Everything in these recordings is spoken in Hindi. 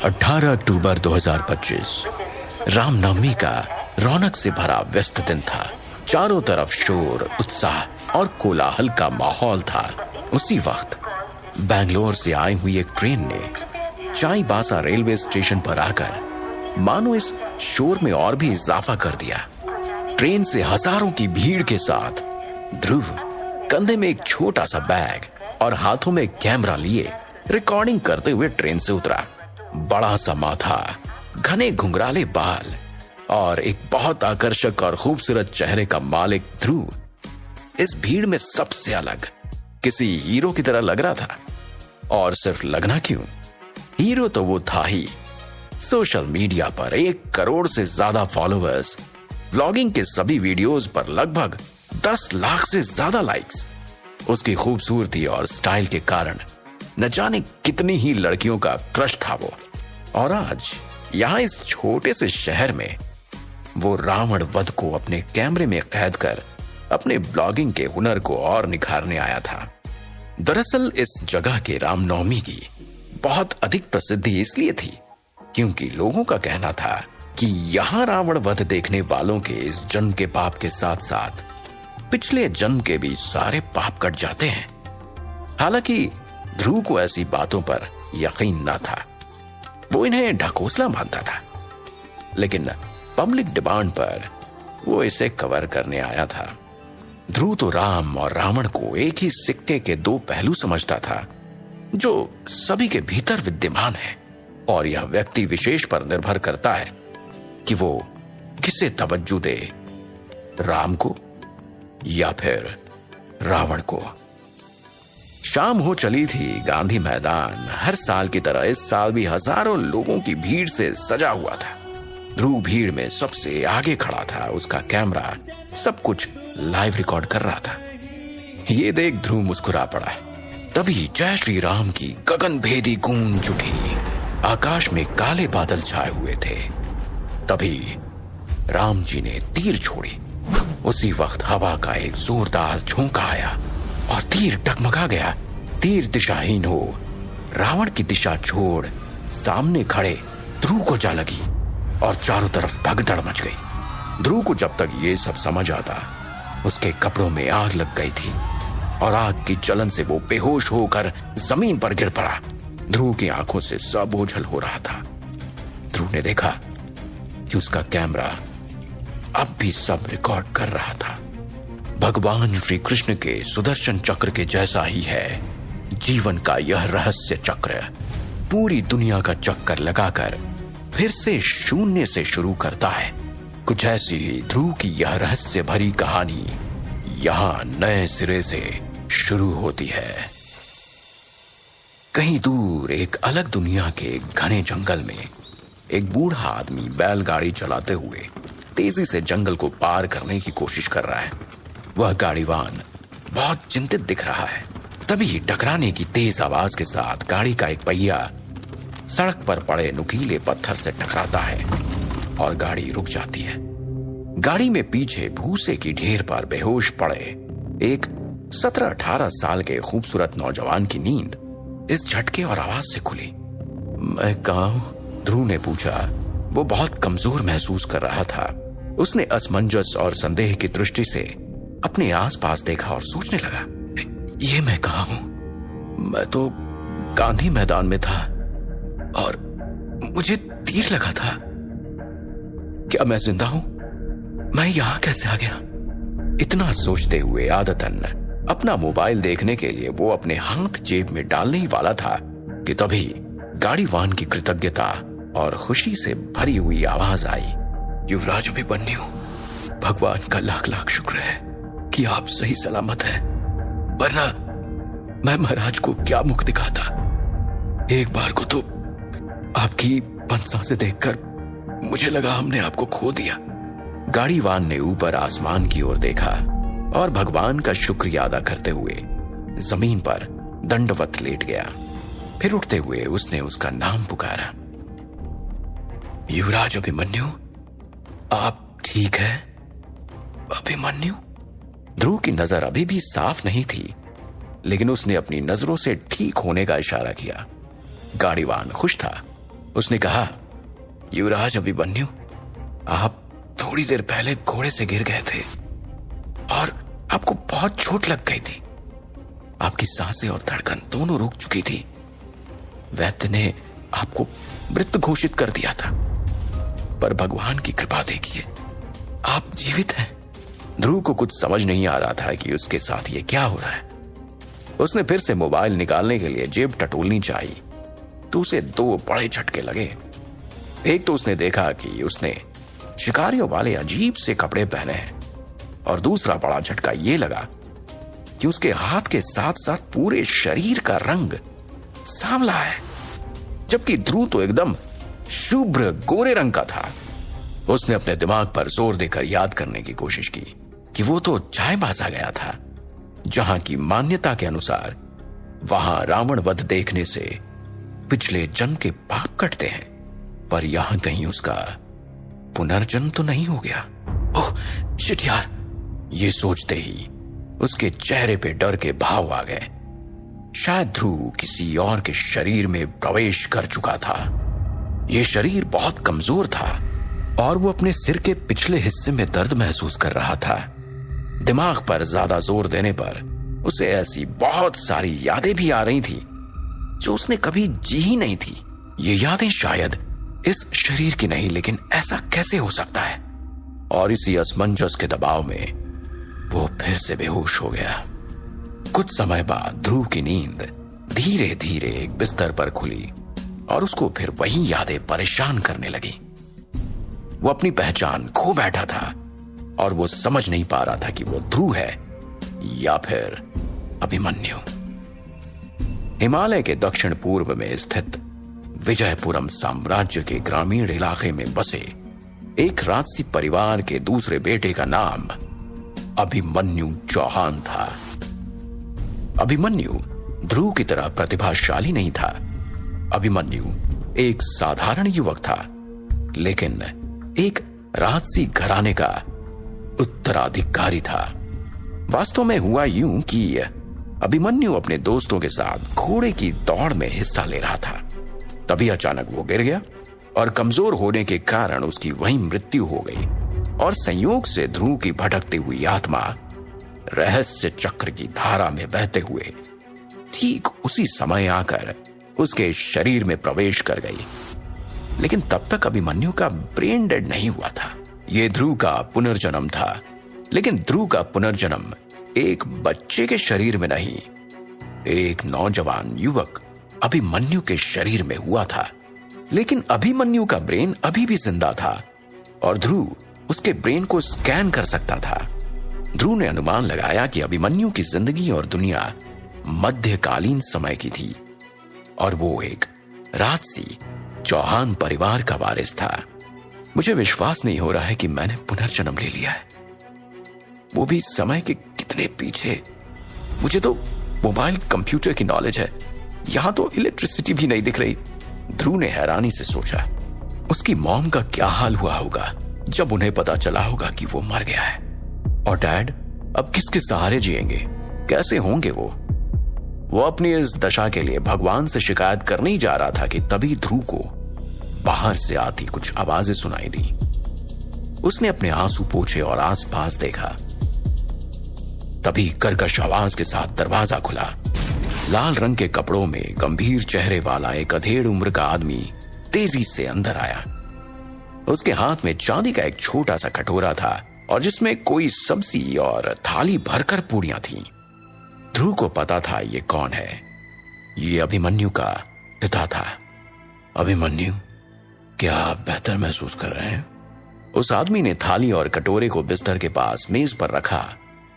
18 अक्टूबर 2025 रामनवमी का रौनक से भरा व्यस्त दिन था। चारों तरफ शोर, उत्साह और कोलाहल का माहौल था। उसी वक्त बेंगलोर से आई हुई एक ट्रेन ने चाईबासा रेलवे स्टेशन पर आकर मानो इस शोर में और भी इजाफा कर दिया। ट्रेन से हजारों की भीड़ के साथ ध्रुव कंधे में एक छोटा सा बैग और हाथों में कैमरा लिए रिकॉर्डिंग करते हुए ट्रेन से उतरा। बड़ा सा माथा, घने घुंघराले बाल और एक बहुत आकर्षक और खूबसूरत चेहरे का मालिक ध्रुव इस भीड़ में सबसे अलग किसी हीरो की तरह लग रहा था। और सिर्फ लगना क्यों, हीरो तो वो था ही। सोशल मीडिया पर 1 करोड़ से ज्यादा फॉलोअर्स, व्लॉगिंग के सभी वीडियोस पर लगभग 10 लाख से ज्यादा लाइक्स। उसकी खूबसूरती और स्टाइल के कारण न जाने कितनी ही लड़कियों का क्रश था वो। और आज यहां इस छोटे से शहर में वो रावण वध को अपने कैमरे में कैद कर अपने ब्लॉगिंग के हुनर को और निखारने आया था। दरअसल इस जगह के रामनवमी की बहुत अधिक प्रसिद्धि इसलिए थी क्योंकि लोगों का कहना था कि यहां रावण वध देखने वालों के इस जन्म के पाप के साथ साथ पिछले जन्म के भी सारे पाप कट जाते हैं। हालांकि ध्रुव को ऐसी बातों पर यकीन न था, वो इन्हें ढकोसला मानता था, लेकिन पब्लिक डिमांड पर वो इसे कवर करने आया था। ध्रुव तो राम और रावण को एक ही सिक्के के 2 पहलू समझता था जो सभी के भीतर विद्यमान है, और यह व्यक्ति विशेष पर निर्भर करता है कि वो किसे तवज्जो दे, राम को या फिर रावण को। शाम हो चली थी। गांधी मैदान हर साल की तरह इस साल भी हजारों लोगों की भीड़ से सजा हुआ था। ध्रुव भीड़ में सबसे आगे खड़ा था। उसका कैमरा सब कुछ लाइव रिकॉर्ड कर रहा था। ये देख ध्रुव मुस्कुरा पड़ा। तभी जय श्री राम की गगन भेदी गूंज उठी। आकाश में काले बादल छाए हुए थे। तभी राम जी ने तीर छोड़ी। उसी वक्त हवा का एक जोरदार झोंका आया और तीर टकमगा गया। तीर दिशाहीन हो रावण की दिशा छोड़ सामने खड़े ध्रुव को जा लगी और चारों तरफ भगदड़ मच गई। ध्रुव को जब तक ये सब समझ आता, उसके कपड़ों में आग लग गई थी और आग की जलन से वो बेहोश होकर जमीन पर गिर पड़ा। ध्रुव की आंखों से सब ओझल हो रहा था। ध्रुव ने देखा कि उसका कैमरा अब भी सब रिकॉर्ड कर रहा था। भगवान श्री कृष्ण के सुदर्शन चक्र के जैसा ही है जीवन का यह रहस्य चक्र। पूरी दुनिया का चक्कर लगाकर फिर से शून्य से शुरू करता है। कुछ ऐसी ही ध्रुव की यह रहस्य भरी कहानी यहां नए सिरे से शुरू होती है। कहीं दूर एक अलग दुनिया के घने जंगल में एक बूढ़ा आदमी बैलगाड़ी चलाते हुए तेजी से जंगल को पार करने की कोशिश कर रहा है। वह गाड़ीवान बहुत चिंतित दिख रहा है। तभी टकराने की तेज आवाज के साथ गाड़ी का एक पहिया सड़क पर पड़े नुकीले पत्थर से टकराता है और गाड़ी रुक जाती है। गाड़ी में पीछे भूसे की ढेर पर बेहोश पड़े एक 17-18 साल के खूबसूरत नौजवान की नींद इस झटके और आवाज से खुली। मैं कहाँ हूं? ध्रुव ने पूछा। वो बहुत कमजोर महसूस कर रहा था। उसने असमंजस और संदेह की दृष्टि से अपने आसपास देखा और सोचने लगा, ये मैं कहाँ हूं? मैं तो गांधी मैदान में था और मुझे तीर लगा था। क्या मैं जिंदा हूं? मैं यहां कैसे आ गया? इतना सोचते हुए आदतन अपना मोबाइल देखने के लिए वो अपने हाथ जेब में डालने ही वाला था कि तभी गाड़ीवान की कृतज्ञता और खुशी से भरी हुई आवाज आई, युवराज अभिमन्यु, भगवान का लाख लाख शुक्र है कि आप सही सलामत हैं, वरना मैं महाराज को क्या मुख दिखाता। एक बार को तो आपकी पंसा से देखकर मुझे लगा हमने आपको खो दिया। गाड़ीवान ने ऊपर आसमान की ओर देखा और भगवान का शुक्रिया अदा करते हुए जमीन पर दंडवत लेट गया। फिर उठते हुए उसने उसका नाम पुकारा, युवराज अभिमन्यु, आप ठीक है? अभिमन्यु? ध्रुव की नजर अभी भी साफ नहीं थी, लेकिन उसने अपनी नजरों से ठीक होने का इशारा किया। गाड़ीवान खुश था उसने कहा, युवराज अभिमन्यु, आप थोड़ी देर पहले घोड़े से गिर गए थे और आपको बहुत चोट लग गई थी। आपकी सांसें और धड़कन दोनों रुक चुकी थी। वैद्य ने आपको मृत घोषित कर दिया था, पर भगवान की कृपा देखिए, आप जीवित हैं। ध्रुव को कुछ समझ नहीं आ रहा था कि उसके साथ ये क्या हो रहा है। उसने फिर से मोबाइल निकालने के लिए जेब टटोलनी चाहिए तो उसे दो बड़े झटके लगे। एक तो उसने देखा कि उसने शिकारियों वाले अजीब से कपड़े पहने हैं, और दूसरा बड़ा झटका यह लगा कि उसके हाथ के साथ साथ पूरे शरीर का रंग सांवला है, जबकि ध्रुव तो एकदम शुभ्र गोरे रंग का था। उसने अपने दिमाग पर जोर देकर याद करने की कोशिश की कि वो तो चायबासा गया था, जहां की मान्यता के अनुसार वहां रावण वध देखने से पिछले जन्म के पाप कटते हैं, पर यहां कहीं उसका पुनर्जन्म तो नहीं हो गया। ओह शिट यार, ये सोचते ही उसके चेहरे पे डर के भाव आ गए। शायद ध्रुव किसी और के शरीर में प्रवेश कर चुका था। यह शरीर बहुत कमजोर था और वो अपने सिर के पिछले हिस्से में दर्द महसूस कर रहा था। दिमाग पर ज्यादा जोर देने पर उसे ऐसी बहुत सारी यादें भी आ रही थी जो उसने कभी जी ही नहीं थी। ये यादें शायद इस शरीर की नहीं, लेकिन ऐसा कैसे हो सकता है? और इसी असमंजस के दबाव में वो फिर से बेहोश हो गया। कुछ समय बाद ध्रुव की नींद धीरे धीरे एक बिस्तर पर खुली और उसको फिर वही यादें परेशान करने लगी। वो अपनी पहचान खो बैठा था और वो समझ नहीं पा रहा था कि वो ध्रुव है या फिर अभिमन्यु। हिमालय के दक्षिण पूर्व में स्थित विजयपुरम साम्राज्य के ग्रामीण इलाके में बसे एक राजसी परिवार के दूसरे बेटे का नाम अभिमन्यु चौहान था। अभिमन्यु ध्रुव की तरह प्रतिभाशाली नहीं था। अभिमन्यु एक साधारण युवक था, लेकिन एक राजसी घराने का उत्तराधिकारी था। वास्तव में हुआ यूं कि अभिमन्यु अपने दोस्तों के साथ घोड़े की दौड़ में हिस्सा ले रहा था। तभी अचानक वो गिर गया और कमजोर होने के कारण उसकी वहीं मृत्यु हो गई। और संयोग से ध्रुव की भटकती हुई आत्मा रहस्य चक्र की धारा में बहते हुए ठीक उसी समय आकर उसके शरीर में प्रवेश कर गई। लेकिन तब तक अभिमन्यु का ब्रेन डेड नहीं हुआ था। यह ध्रुव का पुनर्जन्म था, लेकिन ध्रुव का पुनर्जन्म एक बच्चे के शरीर में नहीं, एक नौजवान युवक अभिमन्यु के शरीर में हुआ था। लेकिन अभिमन्यु का ब्रेन अभी भी जिंदा था और ध्रुव उसके ब्रेन को स्कैन कर सकता था। ध्रुव ने अनुमान लगाया कि अभिमन्यु की जिंदगी और दुनिया मध्यकालीन समय की थी और वो एक राजसी चौहान परिवार का वारिस था। मुझे विश्वास नहीं हो रहा है कि मैंने पुनर्जन्म ले लिया है, वो भी समय के कितने पीछे। मुझे तो मोबाइल कंप्यूटर की नॉलेज है, यहां तो इलेक्ट्रिसिटी भी नहीं दिख रही। ध्रुव ने हैरानी से सोचा, उसकी मॉम का क्या हाल हुआ होगा जब उन्हें पता चला होगा कि वो मर गया है। और डैड अब किसके सहारे जिएंगे, कैसे होंगे वो अपनी इस दशा के लिए भगवान से शिकायत करने ही जा रहा था कि तभी ध्रुव को बाहर से आती कुछ आवाजें सुनाई दी। उसने अपने आंसू पोंछे और आसपास देखा। तभी कर्कश आवाज के साथ दरवाजा खुला। लाल रंग के कपड़ों में गंभीर चेहरे वाला एक अधेड़ उम्र का आदमी तेजी से अंदर आया। उसके हाथ में चांदी का एक छोटा सा कटोरा था और जिसमें कोई सब्जी और थाली भरकर पूड़ियां थीं। ध्रुव को पता था ये कौन है। ये अभिमन्यु का पिता था। अभिमन्यु, क्या आप बेहतर महसूस कर रहे हैं? उस आदमी ने थाली और कटोरे को बिस्तर के पास मेज पर रखा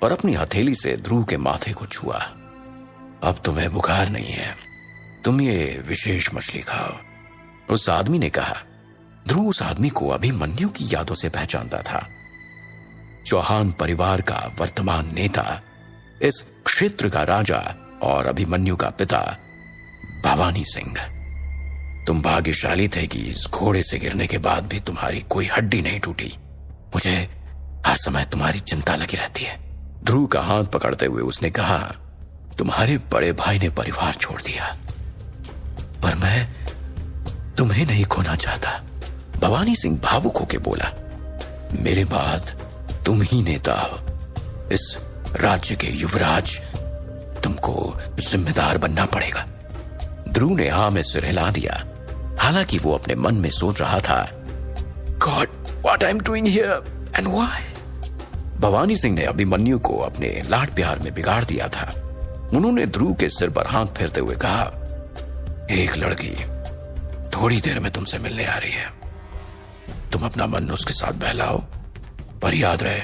और अपनी हथेली से ध्रुव के माथे को छुआ। अब तुम्हें बुखार नहीं है, तुम ये विशेष मछली खाओ, उस आदमी ने कहा। ध्रुव उस आदमी को अभिमन्यु की यादों से पहचानता था। चौहान परिवार का वर्तमान नेता, इस क्षेत्र का राजा और अभिमन्यु का पिता भवानी सिंह। तुम भाग्यशाली थे कि इस घोड़े से गिरने के बाद भी तुम्हारी कोई हड्डी नहीं टूटी। मुझे हर समय तुम्हारी चिंता लगी रहती है। ध्रुव का हाथ पकड़ते हुए उसने कहा, तुम्हारे बड़े भाई ने परिवार छोड़ दिया, पर मैं तुम्हें नहीं खोना चाहता, भवानी सिंह भावुक होके बोला। मेरे बाद तुम ही नेता हो, इस राज्य के युवराज, तुमको जिम्मेदार बनना पड़ेगा। ध्रुव ने हाँ में सिर हिला दिया। हालांकि वो अपने मन में सोच रहा था, God, what I am doing here and why. Bhavani Singh ने अभिमन्यु को अपने लाड प्यार में बिगाड़ दिया था। उन्होंने ध्रुव के सिर पर हाथ फेरते हुए कहा, एक लड़की थोड़ी देर में तुमसे मिलने आ रही है, तुम अपना मन उसके साथ बहलाओ, पर याद रहे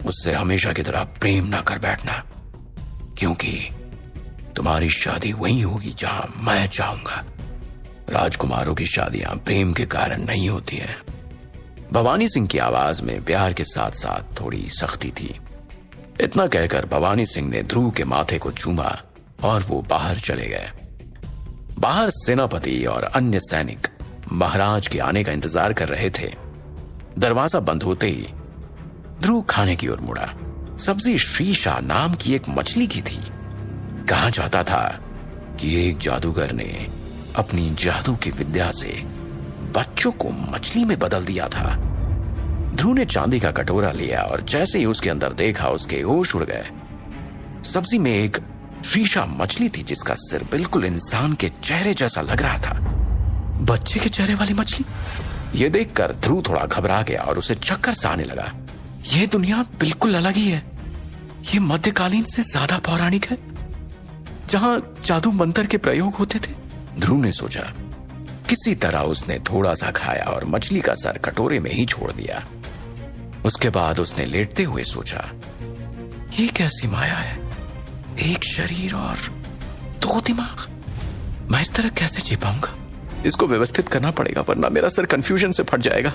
उससे हमेशा की तरह प्रेम ना कर बैठना, क्योंकि तुम्हारी शादी वहीं होगी जहां मैं चाहूंगा। राजकुमारों की शादियां प्रेम के कारण नहीं होती हैं। भवानी सिंह की आवाज में प्यार के साथ साथ थोड़ी सख्ती थी। इतना कहकर भवानी सिंह ने ध्रुव के माथे को चूमा और वो बाहर चले गए। बाहर सेनापति और अन्य सैनिक महाराज के आने का इंतजार कर रहे थे। दरवाजा बंद होते ही ध्रुव खाने की ओर मुड़ा। सब्जी श्रीशा नाम की एक मछली की थी। कहा जाता था कि एक जादूगर ने अपनी जादू की विद्या से बच्चों को मछली में बदल दिया था। ध्रुव ने चांदी का कटोरा लिया और जैसे ही उसके अंदर देखा उसके होश उड़ गए। सब्जी में एक शीशा मछली थी जिसका सिर बिल्कुल इंसान के चेहरे जैसा लग रहा था। बच्चे के चेहरे वाली मछली? यह देखकर ध्रुव थोड़ा घबरा गया और उसे चक्कर सा आने लगा। यह दुनिया बिल्कुल अलग ही है। यह मध्यकालीन से ज्यादा पौराणिक है, जहां जादू मंत्र के प्रयोग होते थे। ध्रुव ने सोचा। किसी तरह उसने थोड़ा सा खाया और मछली का सर कटोरे में ही छोड़ दिया। उसके बाद उसने लेटते हुए सोचा, ये कैसी माया है, एक शरीर और दो दिमाग। मैं इस तरह कैसे जी पाऊंगा? इसको व्यवस्थित करना पड़ेगा, वरना मेरा सर कंफ्यूजन से फट जाएगा।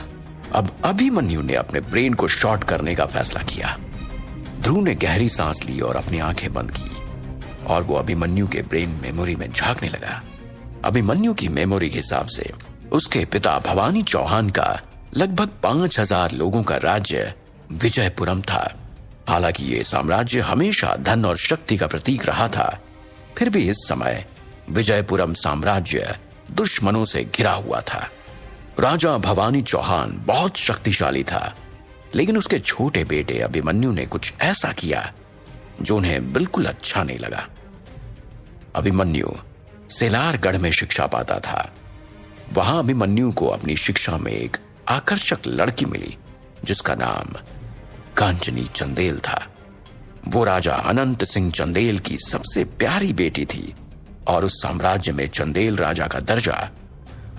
अब अभिमन्यु ने अपने ब्रेन को शॉर्ट करने का फैसला किया। ध्रुव ने गहरी सांस ली और अपनी आंखें बंद की और वो अभिमन्यु के ब्रेन मेमोरी में झांकने लगा। अभिमन्यु की मेमोरी के हिसाब से उसके पिता भवानी चौहान का लगभग 5000 लोगों का राज्य विजयपुरम था। हालांकि ये साम्राज्य हमेशा धन और शक्ति का प्रतीक रहा था, फिर भी इस समय विजयपुरम साम्राज्य दुश्मनों से घिरा हुआ था। राजा भवानी चौहान बहुत शक्तिशाली था, लेकिन उसके छोटे बेटे अभिमन्यु ने कुछ ऐसा किया जो उन्हें बिल्कुल अच्छा नहीं लगा। अभिमन्यु सेलारगढ़ में शिक्षा पाता था। वहां अभिमन्यु को अपनी शिक्षा में एक आकर्षक लड़की मिली जिसका नाम कांचनी चंदेल था। वो राजा अनंत सिंह चंदेल की सबसे प्यारी बेटी थी और उस साम्राज्य में चंदेल राजा का दर्जा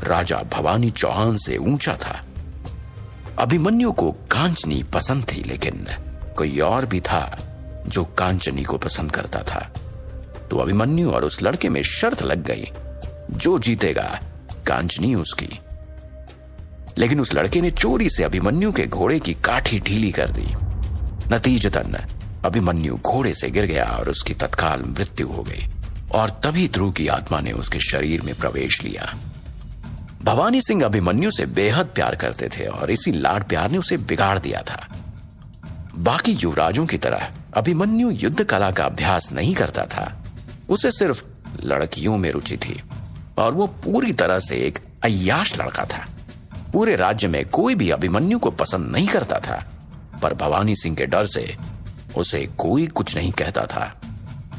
राजा भवानी चौहान से ऊंचा था। अभिमन्यु को कांचनी पसंद थी, लेकिन कोई और भी था जो कांचनी को पसंद करता था। तो अभिमन्यु और उस लड़के में शर्त लग गई, जो जीतेगा कांचनी उसकी। लेकिन उस लड़के ने चोरी से अभिमन्यु के घोड़े की काठी ढीली कर दी। नतीजतन अभिमन्यु घोड़े से गिर गया और उसकी तत्काल मृत्यु हो गई। और तभी ध्रुव की आत्मा ने उसके शरीर में प्रवेश लिया। भवानी सिंह अभिमन्यु से बेहद प्यार करते थे और इसी लाड प्यार ने उसे बिगाड़ दिया था। बाकी युवराजों की तरह अभिमन्यु युद्ध कला का अभ्यास नहीं करता था। उसे सिर्फ लड़कियों में रुचि थी और वो पूरी तरह से एक अय्याश लड़का था। पूरे राज्य में कोई भी अभिमन्यु को पसंद नहीं करता था, पर भवानी सिंह के डर से उसे कोई कुछ नहीं कहता था।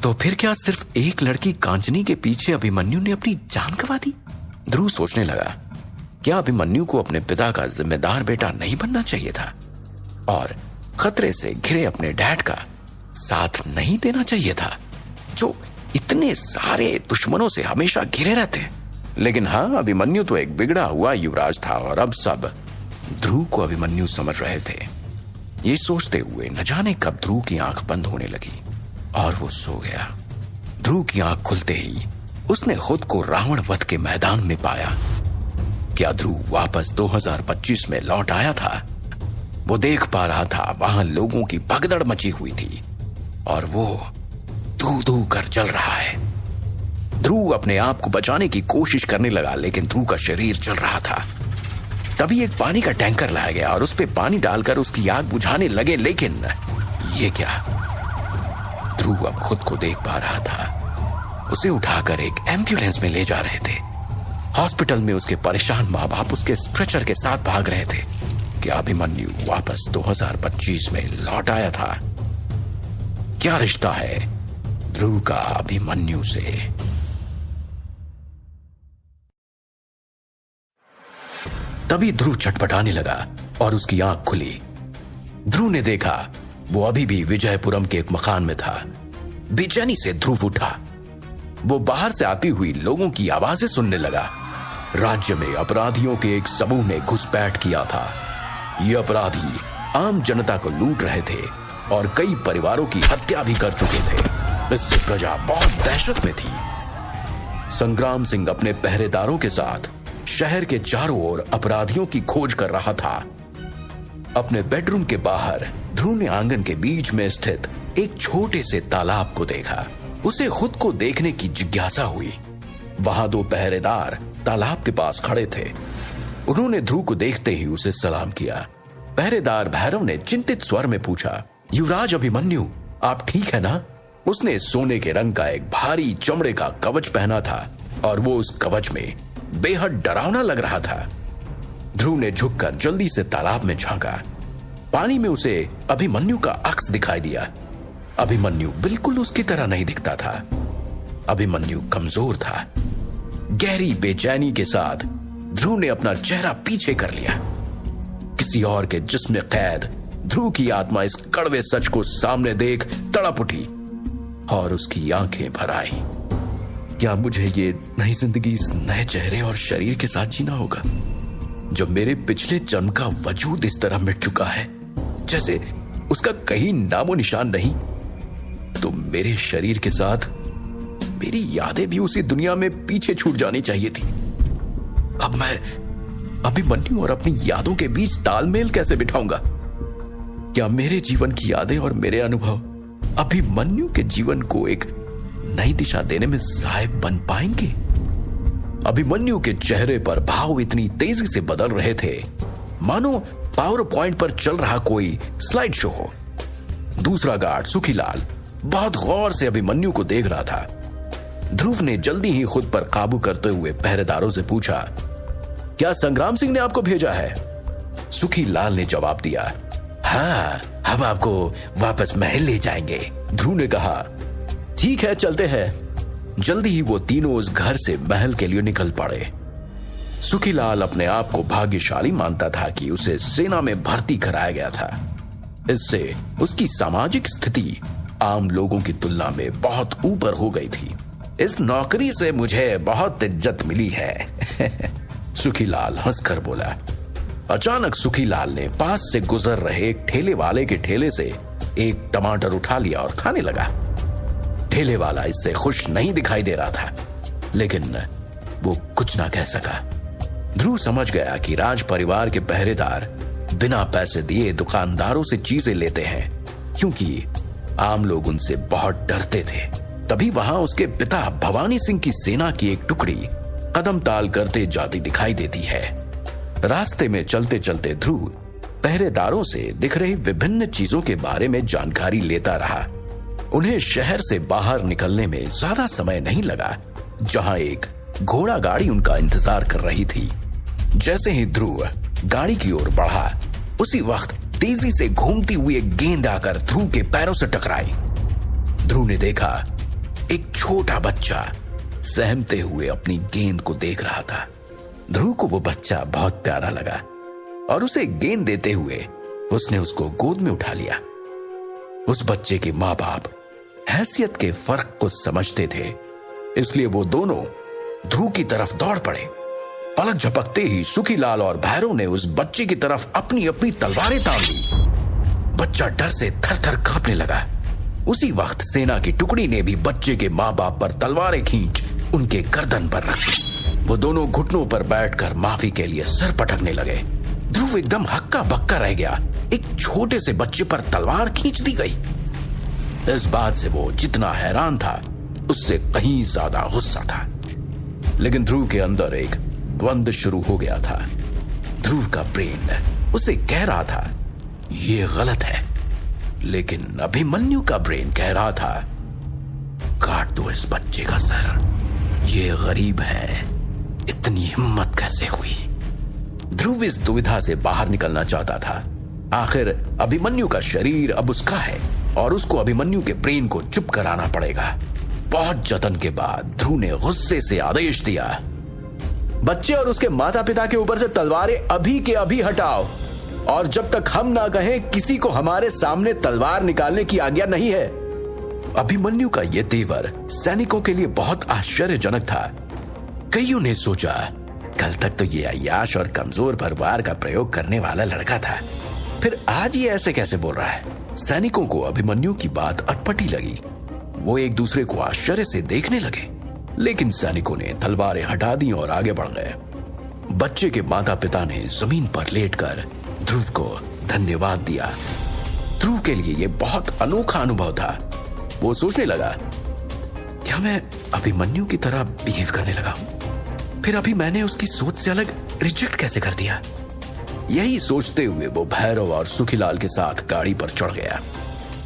तो फिर क्या सिर्फ एक लड़की कांचनी के पीछे अभिमन्यु ने अपनी जान गंवा दी? ध्रुव सोचने लगा, क्या अभिमन्यु को अपने पिता का जिम्मेदार बेटा नहीं बनना चाहिए था और खतरे से घिरे अपने डैड का साथ नहीं देना चाहिए था, जो इतने सारे दुश्मनों से हमेशा घिरे रहते? लेकिन हाँ, अभिमन्यु तो एक बिगड़ा हुआ युवराज था और अब सब ध्रुव को अभिमन्यु समझ रहे थे। ये सोचते हुए न जाने कब ध्रुव की आंख बंद होने लगी और वो सो गया। ध्रुव की आंख खुलते ही उसने खुद को रावण वध के मैदान में पाया। क्या ध्रुव वापस 2025 में लौट आया था? वो देख पा रहा था वहां लोगों की भगदड़ मची हुई थी और वो धू धू कर जल रहा है। ध्रुव अपने आप को बचाने की कोशिश करने लगा, लेकिन ध्रुव का शरीर जल रहा था। तभी एक पानी का टैंकर लाया गया और उस पे पानी डालकर उसकी आग बुझाने लगे, लेकिन ये क्या? ध्रुव अब खुद को देख पा रहा था। उसे उठाकर एक एम्बुलेंस में ले जा रहे थे। हॉस्पिटल में उसके परेशान माँ बाप उसके स्ट्रेचर के साथ भाग रहे थे कि अभिमन्यु वापस 2025 में लौट आया था। क्या रिश्ता है ध्रुव का अभिमन्यु से? तभी ध्रुव छटपटाने लगा और उसकी आंख खुली। ध्रुव ने देखा वो अभी भी विजयपुरम के एक मकान में था। बेचैनी से ध्रुव उठा। वो बाहर से आती हुई लोगों की आवाजें सुनने लगा। राज्य में अपराधियों के एक समूह ने घुसपैठ किया था। ये अपराधी आम जनता को लूट रहे थे और कई परिवारों की हत्या भी कर चुके थे। इससे प्रजा बहुत दहशत में थी। संग्राम सिंह अपने पहरेदारों के साथ शहर के चारों ओर अपराधियों की खोज कर रहा था। अपने बेडरूम के बाहर ध्रुव ने आंगन के बीच में स्थित एक छोटे से तालाब को देखा। उसे खुद को देखने की जिज्ञासा हुई। वहां 2 पहरेदार तालाब के पास खड़े थे। उन्होंने ध्रुव को देखते ही उसे सलाम किया। पहरेदार भैरव ने चिंतित स्वर में पूछा, युवराज अभिमन्यु, आप ठीक है ना? उसने सोने के रंग का एक भारी चमड़े का कवच पहना था और वो उस कवच में बेहद डरावना लग रहा था। ध्रुव ने झुककर जल्दी से तालाब में झांका। पानी में उसे अभिमन्यु का अक्स दिखाई दिया। अभिमन्यु बिल्कुल उसकी तरह नहीं दिखता था। अभिमन्यु कमजोर था। गहरी बेचैनी के साथ ध्रुव ने अपना चेहरा पीछे कर लिया। किसी और के जिस्म कैद ध्रुव की आत्मा इस कड़वे सच को सामने देख तड़प उठी और उसकी आंखें भर आई। क्या मुझे ये नई जिंदगी इस नए चेहरे और शरीर के साथ जीना होगा? जब मेरे पिछले जन्म का वजूद इस तरह मिट चुका है, जैसे उसका कहीं नामो निशान नहीं, तो मेरे शरीर के साथ मेरी यादें भी उसी दुनिया में पीछे छूट जानी चाहिए थी। अब मैं अभिमन्यु और अपनी यादों के बीच तालमेल कैसे बिठाऊंगा? क्या मेरे जीवन की यादें और मेरे अनुभव अभिमन्यु के जीवन को एक नई दिशा देने में सहायक बन पाएंगे? अभिमन्यु के चेहरे पर भाव इतनी तेजी से बदल रहे थे मानो पावर पॉइंट पर चल रहा कोई स्लाइड शो हो। दूसरा गार्ड सुखीलाल बहुत गौर से अभिमन्यु को देख रहा था। ध्रुव ने जल्दी ही खुद पर काबू करते हुए पहरेदारों से पूछा, क्या संग्राम सिंह ने आपको भेजा है? सुखीलाल ने जवाब दिया, हाँ, हम आपको वापस महल ले जाएंगे। ध्रुव ने कहा, ठीक है, चलते हैं। जल्दी ही वो तीनों उस घर से महल के लिए निकल पड़े। सुखीलाल अपने आप को भाग्यशाली मानता था कि उसे सेना में भर्ती कराया गया था। इससे उसकी सामाजिक स्थिति आम लोगों की तुलना में बहुत ऊपर हो गई थी। इस नौकरी से मुझे बहुत इज्जत मिली है। सुखीलाल हंसकर बोला। अचानक सुखीलाल ने पास से गुजर रहे एक ठेले वाले के ठेले से एक टमाटर उठा लिया और खाने लगा। ठेले वाला इससे खुश नहीं दिखाई दे रहा था, लेकिन वो कुछ ना कह सका। ध्रुव समझ गया कि राज परिवार के पहरेदार बिना पैसे दिए दुकानदारों से चीजें लेते हैं, क्योंकि आम लोग उनसे बहुत डरते थे। तभी वहां उसके पिता भवानी सिंह की सेना की एक टुकड़ी कदम ताल करते जाती दिखाई देती है। रास्ते में चलते चलते ध्रुव पहरेदारों से दिख रही विभिन्न चीजों के बारे में जानकारी लेता रहा। उन्हें शहर से बाहर निकलने में ज्यादा समय नहीं लगा, जहां एक घोड़ा गाड़ी उनका इंतजार कर रही थी। जैसे ही ध्रुव गाड़ी की ओर बढ़ा, उसी वक्त तेजी से घूमती हुई एक गेंद आकर ध्रुव के पैरों से टकराई। ध्रुव ने देखा एक छोटा बच्चा सहमते हुए अपनी गेंद को देख रहा था। ध्रुव को वो बच्चा बहुत प्यारा लगा और उसे गेंद देते हुए उसने उसको गोद में उठा लिया। उस बच्चे के माँ बाप हैसियत के फर्क को समझते थे, इसलिए वो दोनों ध्रुव की तरफ दौड़ पड़े। पलक झपकते ही सुखीलाल और भैरव ने उस बच्चे की तरफ अपनी अपनी तलवारें तान ली। बच्चा डर से थर थर कांपने लगा। उसी वक्त सेना की टुकड़ी ने भी बच्चे के माँ बाप पर तलवारें खींच उनके गर्दन पर रख दी। वो दोनों घुटनों पर बैठकर माफी के लिए सर पटकने लगे। ध्रुव एकदम हक्का बक्का रह गया। एक छोटे से बच्चे पर तलवार खींच दी गई। इस बात से वो जितना हैरान था, उससे कहीं ज्यादा गुस्सा था। लेकिन ध्रुव के अंदर एक द्वंद्व शुरू हो गया था। ध्रुव का ब्रेन उसे कह रहा था ये गलत है, लेकिन अभिमन्यु का ब्रेन कह रहा था काट दो इस बच्चे का सर, ये गरीब है, इतनी हिम्मत कैसे हुई? ध्रुव इस दुविधा से बाहर निकलना चाहता था। आखिर अभिमन्यु का शरीर अब उसका है और उसको अभिमन्यु के ब्रेन को चुप कराना पड़ेगा। बहुत जतन के बाद ध्रुव ने गुस्से से आदेश दिया, बच्चे और उसके माता पिता के ऊपर से तलवारें अभी के अभी हटाओ, और जब तक हम ना कहें किसी को हमारे सामने तलवार निकालने की आज्ञा नहीं है। अभिमन्यु का यह तेवर सैनिकों के लिए बहुत आश्चर्यजनक था। कईयों ने सोचा, कल तक तो ये अय्याश और कमजोर पर वार का प्रयोग करने वाला लड़का था, फिर आज ये ऐसे कैसे बोल रहा है? सैनिकों को अभिमन्यु की बात अटपटी लगी। वो एक दूसरे को आश्चर्य से देखने लगे, लेकिन सैनिकों ने तलवारें हटा दी और आगे बढ़ गए। बच्चे के माता पिता ने जमीन पर लेटकर ध्रुव को धन्यवाद दिया। ध्रुव के लिए यह बहुत अनोखा अनुभव था। वो सोचने लगा, क्या मैं अभिमन्यु की तरह बिहेव करने लगा हूं? फिर अभी मैंने उसकी सोच से अलग रिजेक्ट कैसे कर दिया? यही सोचते हुए वो भैरव और सुखीलाल के साथ गाड़ी पर चढ़ गया।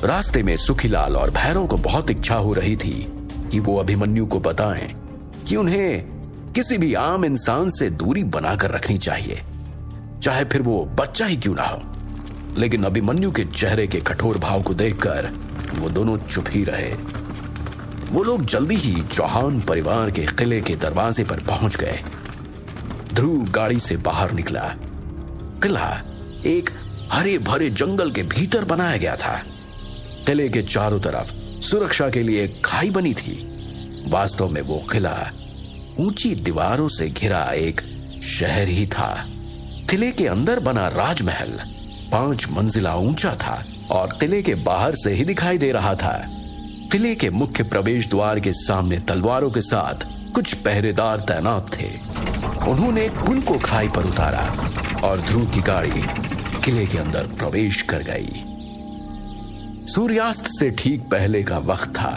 रास्ते में सुखीलाल और भैरव को बहुत इच्छा हो रही थी कि वो अभिमन्यु को बताएं कि उन्हें किसी भी आम इंसान से दूरी बनाकर रखनी चाहिए, चाहे फिर वो बच्चा ही क्यों ना हो। लेकिन अभिमन्यु के चेहरे के कठोर भाव को देखकर वो दोनों चुप ही रहे। वो लोग जल्दी ही चौहान परिवार के किले के दरवाजे पर पहुंच गए। ध्रुव गाड़ी से बाहर निकला। किला एक हरे भरे जंगल के भीतर बनाया गया था। किले के चारों तरफ सुरक्षा के लिए एक खाई बनी थी। वास्तव में वो किला ऊंची दीवारों से घिरा एक शहर ही था। किले के अंदर बना राजमहल 5 मंजिला ऊंचा था और किले के बाहर से ही दिखाई दे रहा था। किले के मुख्य प्रवेश द्वार के सामने तलवारों के साथ कुछ पहरेदार तैनात थे। उन्होंने कुल को खाई पर उतारा और ध्रुव की गाड़ी किले के अंदर प्रवेश कर गई। सूर्यास्त से ठीक पहले का वक्त था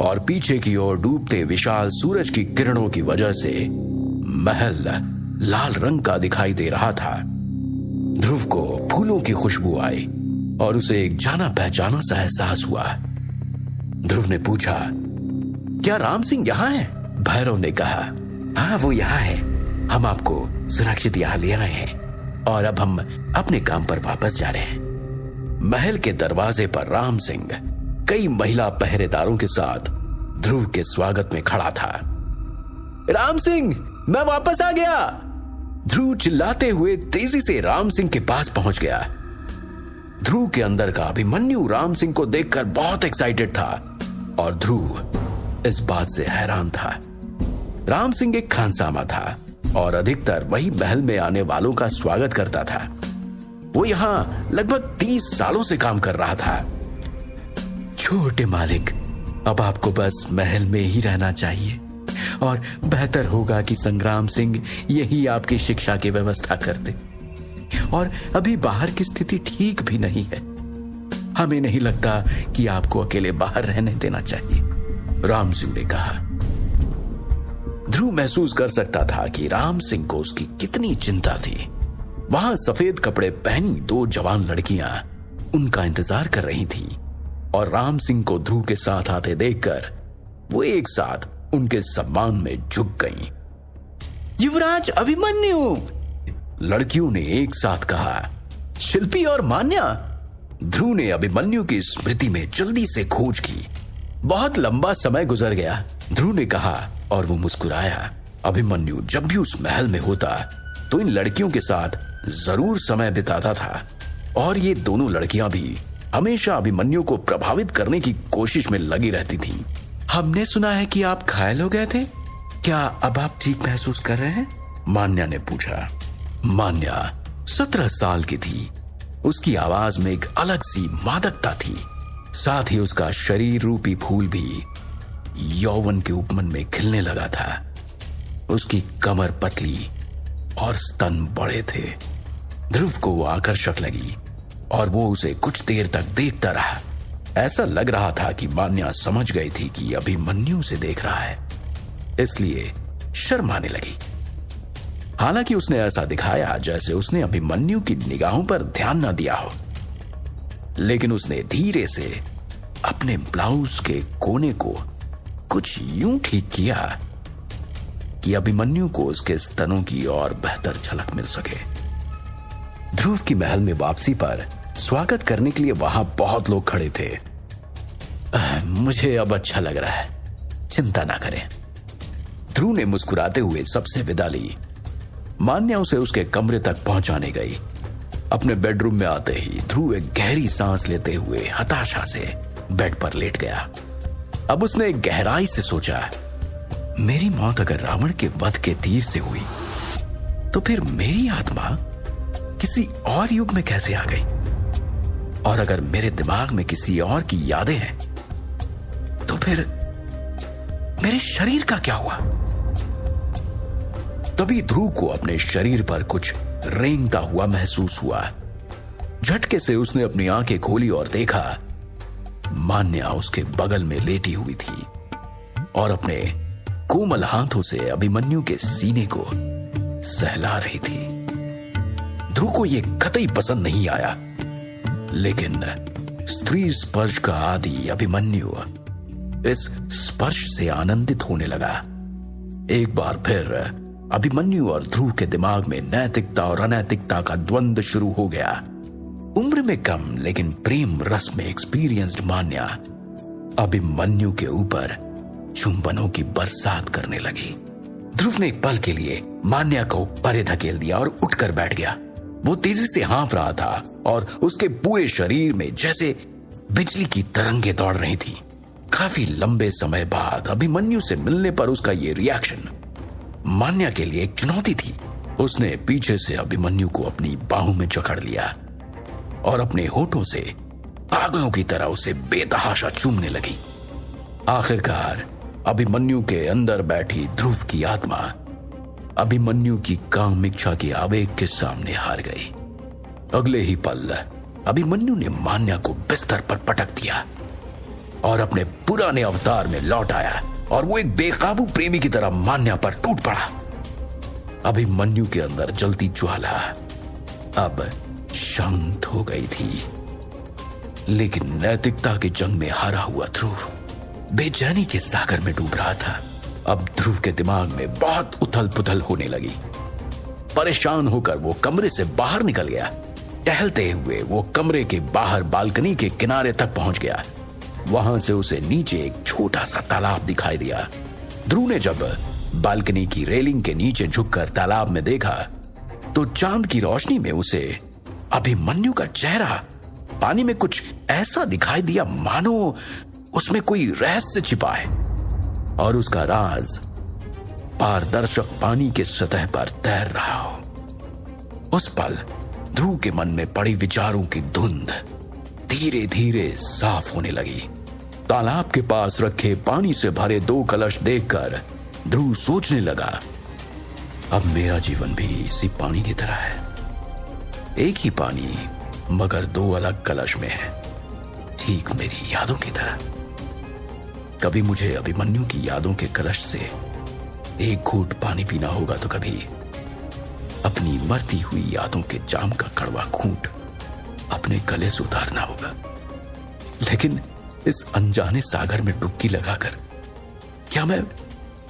और पीछे की ओर डूबते विशाल सूरज की किरणों की वजह से महल लाल रंग का दिखाई दे रहा था। ध्रुव को फूलों की खुशबू आई और उसे एक जाना पहचाना सा एहसास हुआ। ध्रुव ने पूछा, क्या राम सिंह यहाँ है? भैरव ने कहा, हाँ वो यहाँ है। हम आपको सुरक्षित यहाँ ले आए हैं और अब हम अपने काम पर वापस जा रहे हैं। महल के दरवाजे पर राम सिंह कई महिला पहरेदारों के साथ ध्रुव के स्वागत में खड़ा था। राम सिंह, मैं वापस आ गया। ध्रुव चिल्लाते हुए तेजी से राम सिंह के पास पहुंच गया। ध्रुव के अंदर का अभिमन्यु राम सिंह को देखकर बहुत एक्साइटेड था और ध्रुव इस बात से हैरान था। राम सिंह एक खानसामा था और अधिकतर वही महल में आने वालों का स्वागत करता था। वो यहाँ लगभग 30 सालों से काम कर रहा था। छोटे मालिक, अब आपको बस महल में ही रहना चाहिए और बेहतर होगा कि संग्राम सिंह यही आपकी शिक्षा की व्यवस्था करते। और अभी बाहर की स्थिति ठीक भी नहीं है। हमें नहीं लगता कि आपको अकेले बाहर रहने देना चाहिए, राम सिंह ने कहा। ध्रुव महसूस कर सकता था कि राम सिंह को उसकी कितनी चिंता थी। वहां सफेद कपड़े पहनी 2 जवान लड़कियां उनका इंतजार कर रही थी और राम सिंह को ध्रुव के साथ आते देखकर वो एक साथ उनके सम्मान में झुक गईं। युवराज अभिमन्यु, लड़कियों ने एक साथ कहा। शिल्पी और मान्या। ध्रुव ने अभिमन्यु की स्मृति में जल्दी से खोज की। बहुत लंबा समय गुजर गया, ध्रुव ने कहा और वो मुस्कुराया। अभिमन्यु जब भी उस महल में होता तो इन लड़कियों के साथ जरूर समय बिताता था और ये दोनों लड़कियां भी हमेशा अभिमन्यु को प्रभावित करने की कोशिश में लगी रहती थी। हमने सुना है कि आप घायल हो गए थे, क्या अब आप ठीक महसूस कर रहे हैं? मान्या ने पूछा। मान्या 17 साल की थी। उसकी आवाज में एक अलग सी मादकता थी। साथ ही उसका शरीर रूपी फूल भी यौवन के उपमन में खिलने लगा था। उसकी कमर पतली और स्तन बड़े थे। ध्रुव को वो आकर्षक लगी और वो उसे कुछ देर तक देखता रहा। ऐसा लग रहा था कि मान्या समझ गई थी कि अभिमन्यु से देख रहा है, इसलिए शर्माने लगी। हालांकि उसने ऐसा दिखाया जैसे उसने अभिमन्यु की निगाहों पर ध्यान न दिया हो, लेकिन उसने धीरे से अपने ब्लाउज के कोने को कुछ यूं ठीक किया कि अभिमन्यु को उसके स्तनों की और बेहतर झलक मिल सके। ध्रुव की महल में वापसी पर स्वागत करने के लिए वहां बहुत लोग खड़े थे। मुझे अब अच्छा लग रहा है, चिंता ना करें, ध्रुव ने मुस्कुराते हुए सबसे विदा ली। मान्या उसे उसके कमरे तक पहुंचाने गई। अपने बेडरूम में आते ही ध्रुव एक गहरी सांस लेते हुए हताशा से बेड पर लेट गया। अब उसने गहराई से सोचा, मेरी मौत अगर रावण के वध के तीर से हुई तो फिर मेरी आत्मा किसी और युग में कैसे आ गई, और अगर मेरे दिमाग में किसी और की यादें हैं तो फिर मेरे शरीर का क्या हुआ। तभी ध्रुव को अपने शरीर पर कुछ रेंगता हुआ महसूस हुआ। झटके से उसने अपनी आंखें खोली और देखा मान्या उसके बगल में लेटी हुई थी और अपने कोमल हाथों से अभिमन्यु के सीने को सहला रही थी। ध्रुव को यह कतई पसंद नहीं आया, लेकिन स्त्री स्पर्श का आदि अभिमन्यु इस स्पर्श से आनंदित होने लगा। एक बार फिर अभिमन्यु और ध्रुव के दिमाग में नैतिकता और अनैतिकता का द्वंद्व शुरू हो गया। उम्र में कम लेकिन प्रेम रस में एक्सपीरियंस्ड मान्या अभिमन्यु के ऊपर चुंबनों की बरसात करने लगी। ध्रुव ने एक पल के लिए मान्या को परे धकेल दिया और उठकर बैठ गया। वो तेजी से हाँफ रहा था और उसके पूरे शरीर में जैसे बिजली की तरंगें दौड़ रही थी। काफी लंबे समय बाद अभिमन्यु से मिलने पर उसका ये रिएक्शन मान्या के लिए एक चुनौती थी। उसने पीछे से अभिमन्यु को अपनी बाहों में जकड़ लिया और अपने होठों से पागलों की तरह उसे बेतहाशा चूमने लगी। आखिरकार अभिमन्यु के अंदर बैठी ध्रुव की आत्मा अभिमन्यु की काम इच्छा के आवेग के सामने हार गई। अगले ही पल अभिमन्यु ने मान्या को बिस्तर पर पटक दिया और अपने पुराने अवतार में लौट आया और वो एक बेकाबू प्रेमी की तरह मान्या पर टूट पड़ा। अभिमन्यु के अंदर जलती ज्वाला अब शांत हो गई थी, लेकिन नैतिकता की जंग में हारा हुआ ध्रुव बेचैनी के सागर में डूब रहा था। अब ध्रुव के दिमाग में बहुत उथल पुथल होने लगी। परेशान होकर वो कमरे से बाहर निकल गया। टहलते हुए वो कमरे के बाहर बालकनी के किनारे तक पहुंच गया। वहां से उसे नीचे एक छोटा सा तालाब दिखाई दिया। ध्रुव ने जब बालकनी की रेलिंग के नीचे झुककर तालाब में देखा तो चांद की रोशनी में उसे अभिमन्यु का चेहरा पानी में कुछ ऐसा दिखाई दिया मानो उसमें कोई रहस्य छिपा है और उसका राज पारदर्शक पानी के सतह पर तैर रहा हो। उस पल ध्रुव के मन में पड़ी विचारों की धुंध धीरे धीरे साफ होने लगी। तालाब के पास रखे पानी से भरे 2 कलश देखकर ध्रुव सोचने लगा, अब मेरा जीवन भी इसी पानी की तरह है। एक ही पानी मगर 2 अलग कलश में है, ठीक मेरी यादों की तरह। कभी मुझे अभिमन्यु की यादों के कलश से एक घूंट पानी पीना होगा तो कभी अपनी मरती हुई यादों के जाम का कड़वा घूंट अपने गले से उतारना होगा। लेकिन इस अनजाने सागर में डुबकी लगाकर क्या मैं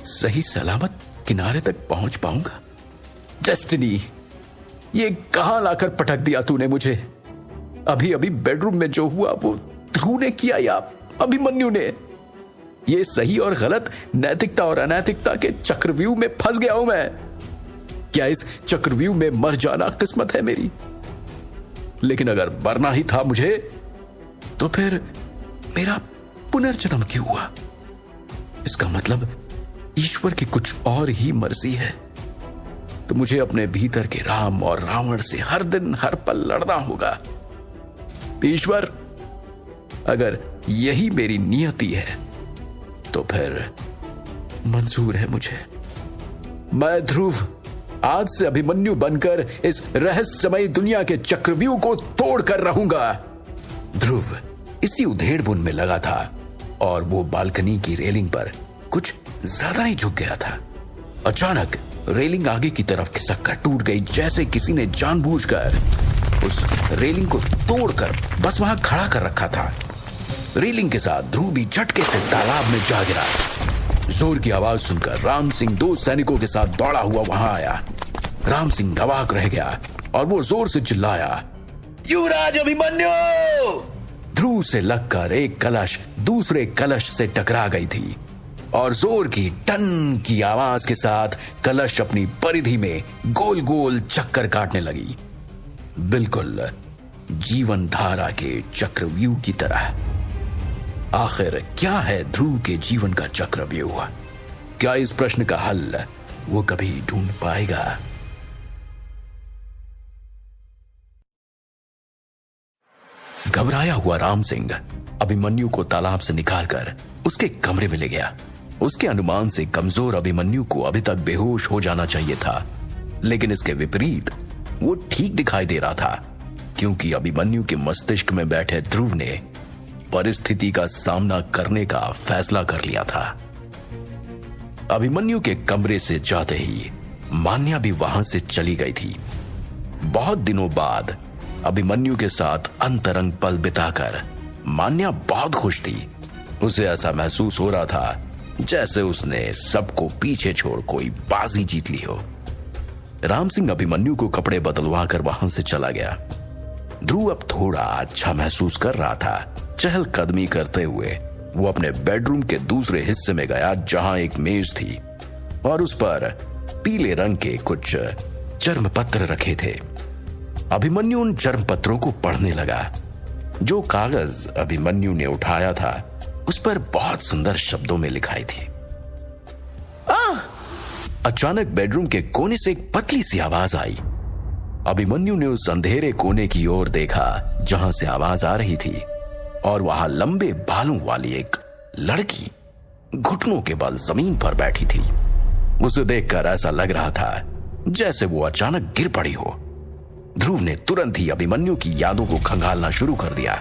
सही सलामत किनारे तक पहुंच पाऊंगा? डेस्टिनी, ये कहां लाकर पटक दिया तूने मुझे? अभी अभी बेडरूम में जो हुआ वो ध्रुव ने किया या अभिमन्यु ने? ये सही और गलत, नैतिकता और अनैतिकता के चक्रव्यूह में फंस गया हूं मैं। क्या इस चक्रव्यूह में मर जाना किस्मत है मेरी? लेकिन अगर मरना ही था मुझे तो फिर मेरा पुनर्जन्म क्यों हुआ? इसका मतलब ईश्वर की कुछ और ही मर्जी है। तो मुझे अपने भीतर के राम और रावण से हर दिन हर पल लड़ना होगा। ईश्वर, अगर यही मेरी नियति है तो फिर मंजूर है मुझे। मैं ध्रुव आज से अभिमन्यु बनकर इस रहस्यमयी दुनिया के चक्रव्यूह को तोड़कर रहूंगा। ध्रुव इसी उधेड़-बुन में लगा था और वो बालकनी की रेलिंग पर कुछ ज्यादा ही झुक गया था। अचानक रेलिंग आगे की तरफ खिसक कर टूट गई, जैसे किसी ने जानबूझकर उस रेलिंग को तोड़कर बस वहां खड़ा कर रखा था। रेलिंग के साथ ध्रुव भी झटके से तालाब में जा गिरा। जोर की आवाज सुनकर राम सिंह 2 सैनिकों के साथ दौड़ा हुआ वहां आया। राम सिंह अवाक रह गया और वो जोर से चिल्लाया, युवराज अभिमन्यु! ध्रुव से लगकर एक कलश दूसरे कलश से टकरा गई थी और जोर की टन की आवाज के साथ कलश अपनी परिधि में गोल गोल चक्कर काटने लगी, बिल्कुल जीवन धारा के चक्रव्यूह की तरह। आखिर क्या है ध्रुव के जीवन का चक्रव्यूह? क्या इस प्रश्न का हल वो कभी ढूंढ पाएगा? घबराया हुआ राम सिंह अभिमन्यु को तालाब से निकालकर उसके कमरे में ले गया। उसके अनुमान से कमजोर अभिमन्यु को अभी तक बेहोश हो जाना चाहिए था, लेकिन इसके विपरीत वो ठीक दिखाई दे रहा था, क्योंकि अभिमन्यु के मस्तिष्क में बैठे ध्रुव ने परिस्थिति का सामना करने का फैसला कर लिया था। अभिमन्यु के कमरे से जाते ही मान्या भी वहां से चली गई थी। बहुत दिनों बाद अभिमन्यु के साथ अंतरंग पल बिताकर मान्या बहुत खुश थी। उसे ऐसा महसूस हो रहा था जैसे उसने सबको पीछे छोड़ कोई बाजी जीत ली हो। राम सिंह अभिमन्यु को कपड़े बदलवा कर वहां से चला गया। ध्रुव अब थोड़ा अच्छा महसूस कर रहा था। चहलकदमी करते हुए वो अपने बेडरूम के दूसरे हिस्से में गया, जहां एक मेज थी और उस पर पीले रंग के कुछ चर्म पत्र रखे थे। अभिमन्यु उन चर्म पत्रों को पढ़ने लगा। जो कागज अभिमन्यु ने उठाया था उस पर बहुत सुंदर शब्दों में लिखाई थी। अचानक बेडरूम के कोने से एक पतली सी आवाज आई। अभिमन्यु ने उस अंधेरे कोने की ओर देखा जहां से आवाज आ रही थी, और वहां लंबे बालों वाली एक लड़की घुटनों के बल जमीन पर बैठी थी। उसे देखकर ऐसा लग रहा था जैसे वो अचानक गिर पड़ी हो। ध्रुव ने तुरंत ही अभिमन्यु की यादों को खंगालना शुरू कर दिया।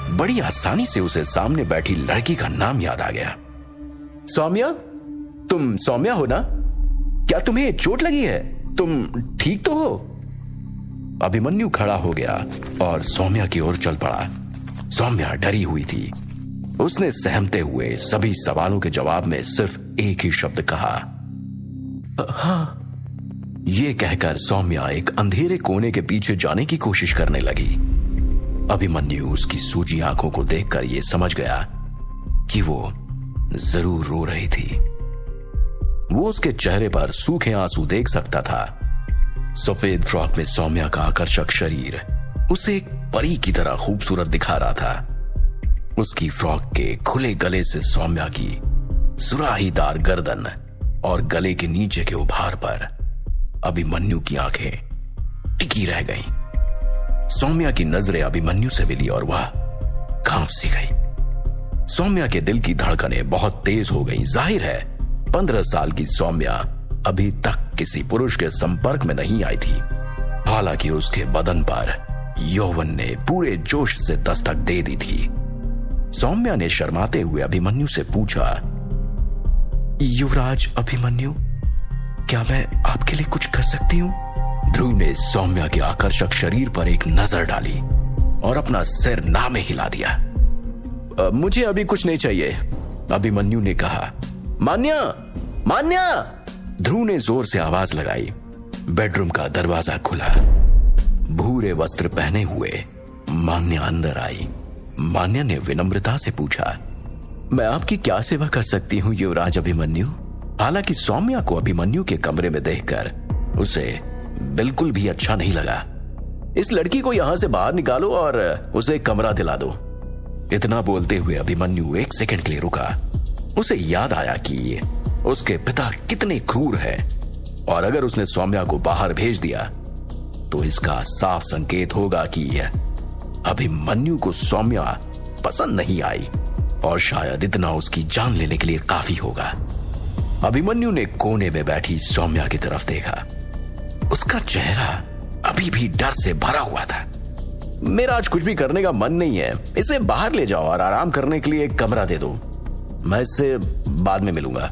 बड़ी आसानी से उसे सामने बैठी लड़की का नाम याद आ गया। सौम्या, तुम सौम्या हो ना? क्या तुम्हें चोट लगी है? तुम ठीक तो हो? अभिमन्यु खड़ा हो गया और सौम्या की ओर चल पड़ा। सौम्या डरी हुई थी। उसने सहमते हुए सभी सवालों के जवाब में सिर्फ एक ही शब्द कहा, हाँ। ये कहकर सौम्या एक अंधेरे कोने के पीछे जाने की कोशिश करने लगी। अभिमन्यु उसकी सूजी आंखों को देखकर यह समझ गया कि वो जरूर रो रही थी। वो उसके चेहरे पर सूखे आंसू देख सकता था। सफेद फ्रॉक में सौम्या का आकर्षक शरीर उसे एक परी की तरह खूबसूरत दिखा रहा था। उसकी फ्रॉक के खुले गले से सौम्या की सुराहीदार गर्दन और गले के नीचे के उभार पर अभिमन्यु की आंखें टिकी रह गईं। सौम्या की नजरें अभिमन्यु से मिली और वह कांप सी गई। सौम्या के दिल की धड़कनें बहुत तेज हो गईं। जाहिर है 15 साल की सौम्या अभी तक किसी पुरुष के संपर्क में नहीं आई थी। हालांकि उसके बदन पर यौवन ने पूरे जोश से दस्तक दे दी थी। सौम्या ने शर्माते हुए अभिमन्यु से पूछा, युवराज अभिमन्यु, क्या मैं आपके लिए कुछ कर सकती हूँ? ध्रुव ने सौम्या के आकर्षक शरीर पर एक नजर डाली और अपना सिर ना में हिला दिया। मुझे अभी कुछ नहीं चाहिए, अभिमन्यु ने कहा। मान्या, मान्या! ध्रुव ने जोर से आवाज लगाई। बेडरूम का दरवाजा खुला। भूरे वस्त्र पहने हुए मान्या अंदर आई। मान्या ने विनम्रता से पूछा, मैं आपकी क्या सेवा कर सकती हूँ युवराज अभिमन्यु? हालांकि सौम्या को अभिमन्यु के कमरे में देखकर उसे बिल्कुल भी अच्छा नहीं लगा। इस लड़की को यहां से बाहर निकालो और उसे कमरा दिला दो। इतना बोलते हुए अभिमन्यु एक सेकंड के लिए रुका। उसे याद आया कि उसके पिता कितने क्रूर हैं और अगर उसने सौम्या को बाहर भेज दिया तो इसका साफ संकेत होगा कि अभिमन्यु को सौम्या पसंद नहीं आई और शायद इतना उसकी जान लेने के लिए काफी होगा। अभिमन्यु ने कोने में बैठी सौम्या की तरफ देखा। उसका चेहरा अभी भी डर से भरा हुआ था। मेरा आज कुछ भी करने का मन नहीं है, इसे बाहर ले जाओ और आराम करने के लिए एक कमरा दे दो। मैं इससे बाद में मिलूंगा,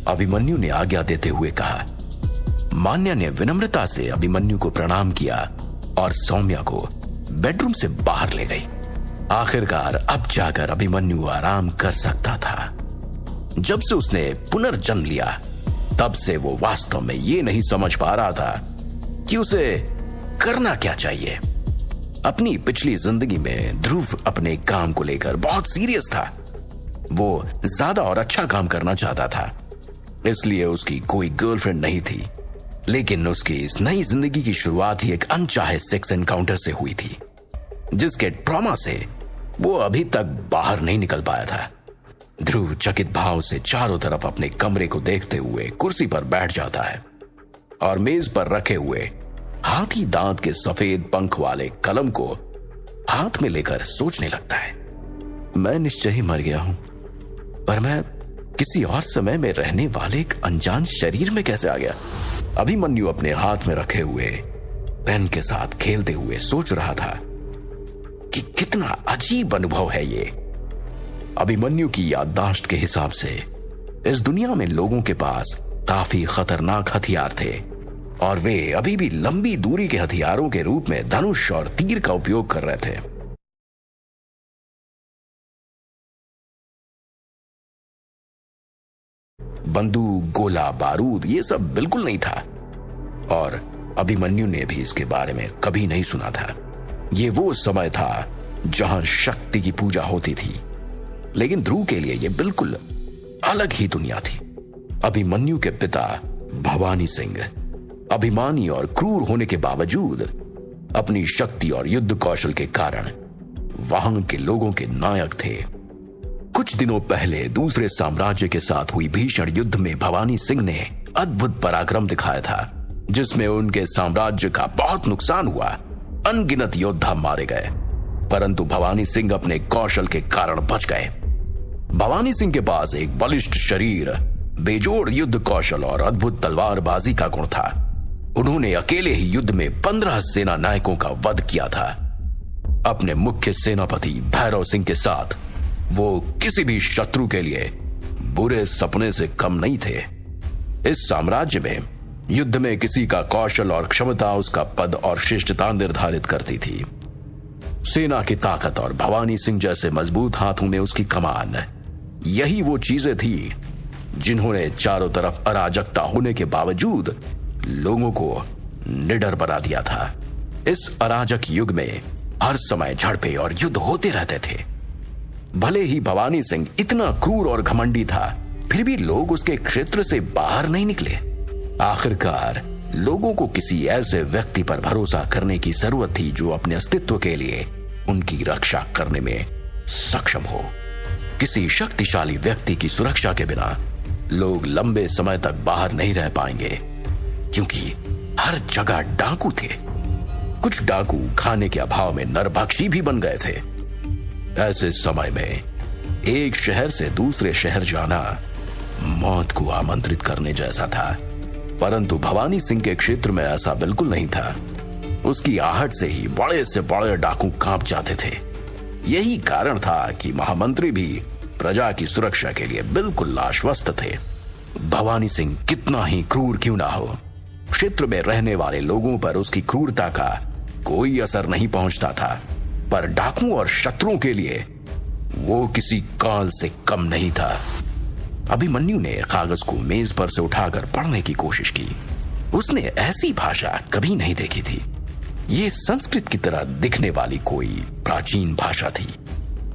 अभिमन्यु ने आज्ञा देते हुए कहा। मान्या ने विनम्रता से अभिमन्यु को प्रणाम किया और सौम्या को बेडरूम से बाहर ले गई। आखिरकार अब जाकर अभिमन्यु आराम कर सकता था। जब से उसने पुनर्जन्म लिया, तब से वो वास्तव में ये नहीं समझ पा रहा था कि उसे करना क्या चाहिए। अपनी पिछली जिंदगी में ध्रुव अपने काम को लेकर बहुत सीरियस था। वो ज्यादा और अच्छा काम करना चाहता था, इसलिए उसकी कोई गर्लफ्रेंड नहीं थी। लेकिन उसकी इस नई जिंदगी की शुरुआत ही एक अनचाहे सेक्स एनकाउंटर से हुई थी, जिसके ट्रॉमा से वो अभी तक बाहर नहीं निकल पाया था। ध्रुव चकित भाव से चारों तरफ अपने कमरे को देखते हुए कुर्सी पर बैठ जाता है और मेज पर रखे हुए हाथी दांत के सफेद पंख वाले कलम को हाथ में लेकर सोचने लगता है। मैं निश्चय ही मर गया हूं, पर मैं किसी और समय में रहने वाले एक अनजान शरीर में कैसे आ गया? अभिमन्यु अपने हाथ में रखे हुए पेन के साथ खेलते हुए सोच रहा था कि कितना अजीब अनुभव है ये। अभिमन्यु की याददाश्त के हिसाब से इस दुनिया में लोगों के पास काफी खतरनाक हथियार थे और वे अभी भी लंबी दूरी के हथियारों के रूप में धनुष और तीर का उपयोग कर रहे थे। बंदूक, गोला, बारूद ये सब बिल्कुल नहीं था और अभिमन्यु ने भी इसके बारे में कभी नहीं सुना था। ये वो समय था जहां शक्ति की पूजा होती थी, लेकिन ध्रुव के लिए यह बिल्कुल अलग ही दुनिया थी। अभिमन्यु के पिता भवानी सिंह अभिमानी और क्रूर होने के बावजूद अपनी शक्ति और युद्ध कौशल के कारण वहां के लोगों के नायक थे। कुछ दिनों पहले दूसरे साम्राज्य के साथ हुई भीषण युद्ध में भवानी सिंह ने अद्भुत पराक्रम दिखाया था, जिसमें उनके साम्राज्य का बहुत नुकसान हुआ। अनगिनत योद्धा मारे गए, परंतु भवानी सिंह अपने कौशल के कारण बच गए। भवानी सिंह के पास एक बलिष्ठ शरीर, बेजोड़ युद्ध कौशल और अद्भुत तलवारबाजी का गुण था। उन्होंने अकेले ही युद्ध में 15 सेना नायकों का वध किया था। अपने मुख्य सेनापति भैरव सिंह के साथ वो किसी भी शत्रु के लिए बुरे सपने से कम नहीं थे। इस साम्राज्य में युद्ध में किसी का कौशल और क्षमता उसका पद और श्रेष्ठता निर्धारित करती थी। सेना की ताकत और भवानी सिंह जैसे मजबूत हाथों में उसकी कमान, यही वो चीजें थी जिन्होंने चारों तरफ अराजकता होने के बावजूद लोगों को निडर बना दिया था। इस अराजक युग में हर समय झड़पें और युद्ध होते रहते थे। भले ही भवानी सिंह इतना क्रूर और घमंडी था, फिर भी लोग उसके क्षेत्र से बाहर नहीं निकले। आखिरकार लोगों को किसी ऐसे व्यक्ति पर भरोसा करने की जरूरत थी जो अपने अस्तित्व के लिए उनकी रक्षा करने में सक्षम हो। किसी शक्तिशाली व्यक्ति की सुरक्षा के बिना लोग लंबे समय तक बाहर नहीं रह पाएंगे, क्योंकि हर जगह डाकू थे। कुछ डाकू खाने के अभाव में नरभक्षी भी बन गए थे। ऐसे समय में एक शहर से दूसरे शहर जाना मौत को आमंत्रित करने जैसा था, परंतु भवानी सिंह के क्षेत्र में ऐसा बिल्कुल नहीं था। उसकी आहट से ही बड़े से बड़े डाकू कांप जाते थे। यही कारण था कि महामंत्री भी प्रजा की सुरक्षा के लिए बिल्कुल आश्वस्त थे। भवानी सिंह कितना ही क्रूर क्यों ना हो, क्षेत्र में रहने वाले लोगों पर उसकी क्रूरता का कोई असर नहीं पहुंचता था, पर डाकुओं और शत्रुओं के लिए वो किसी काल से कम नहीं था। अभिमन्यु ने कागज को मेज पर से उठाकर पढ़ने की कोशिश की। उसने ऐसी भाषा कभी नहीं देखी थी। ये संस्कृत की तरह दिखने वाली कोई प्राचीन भाषा थी।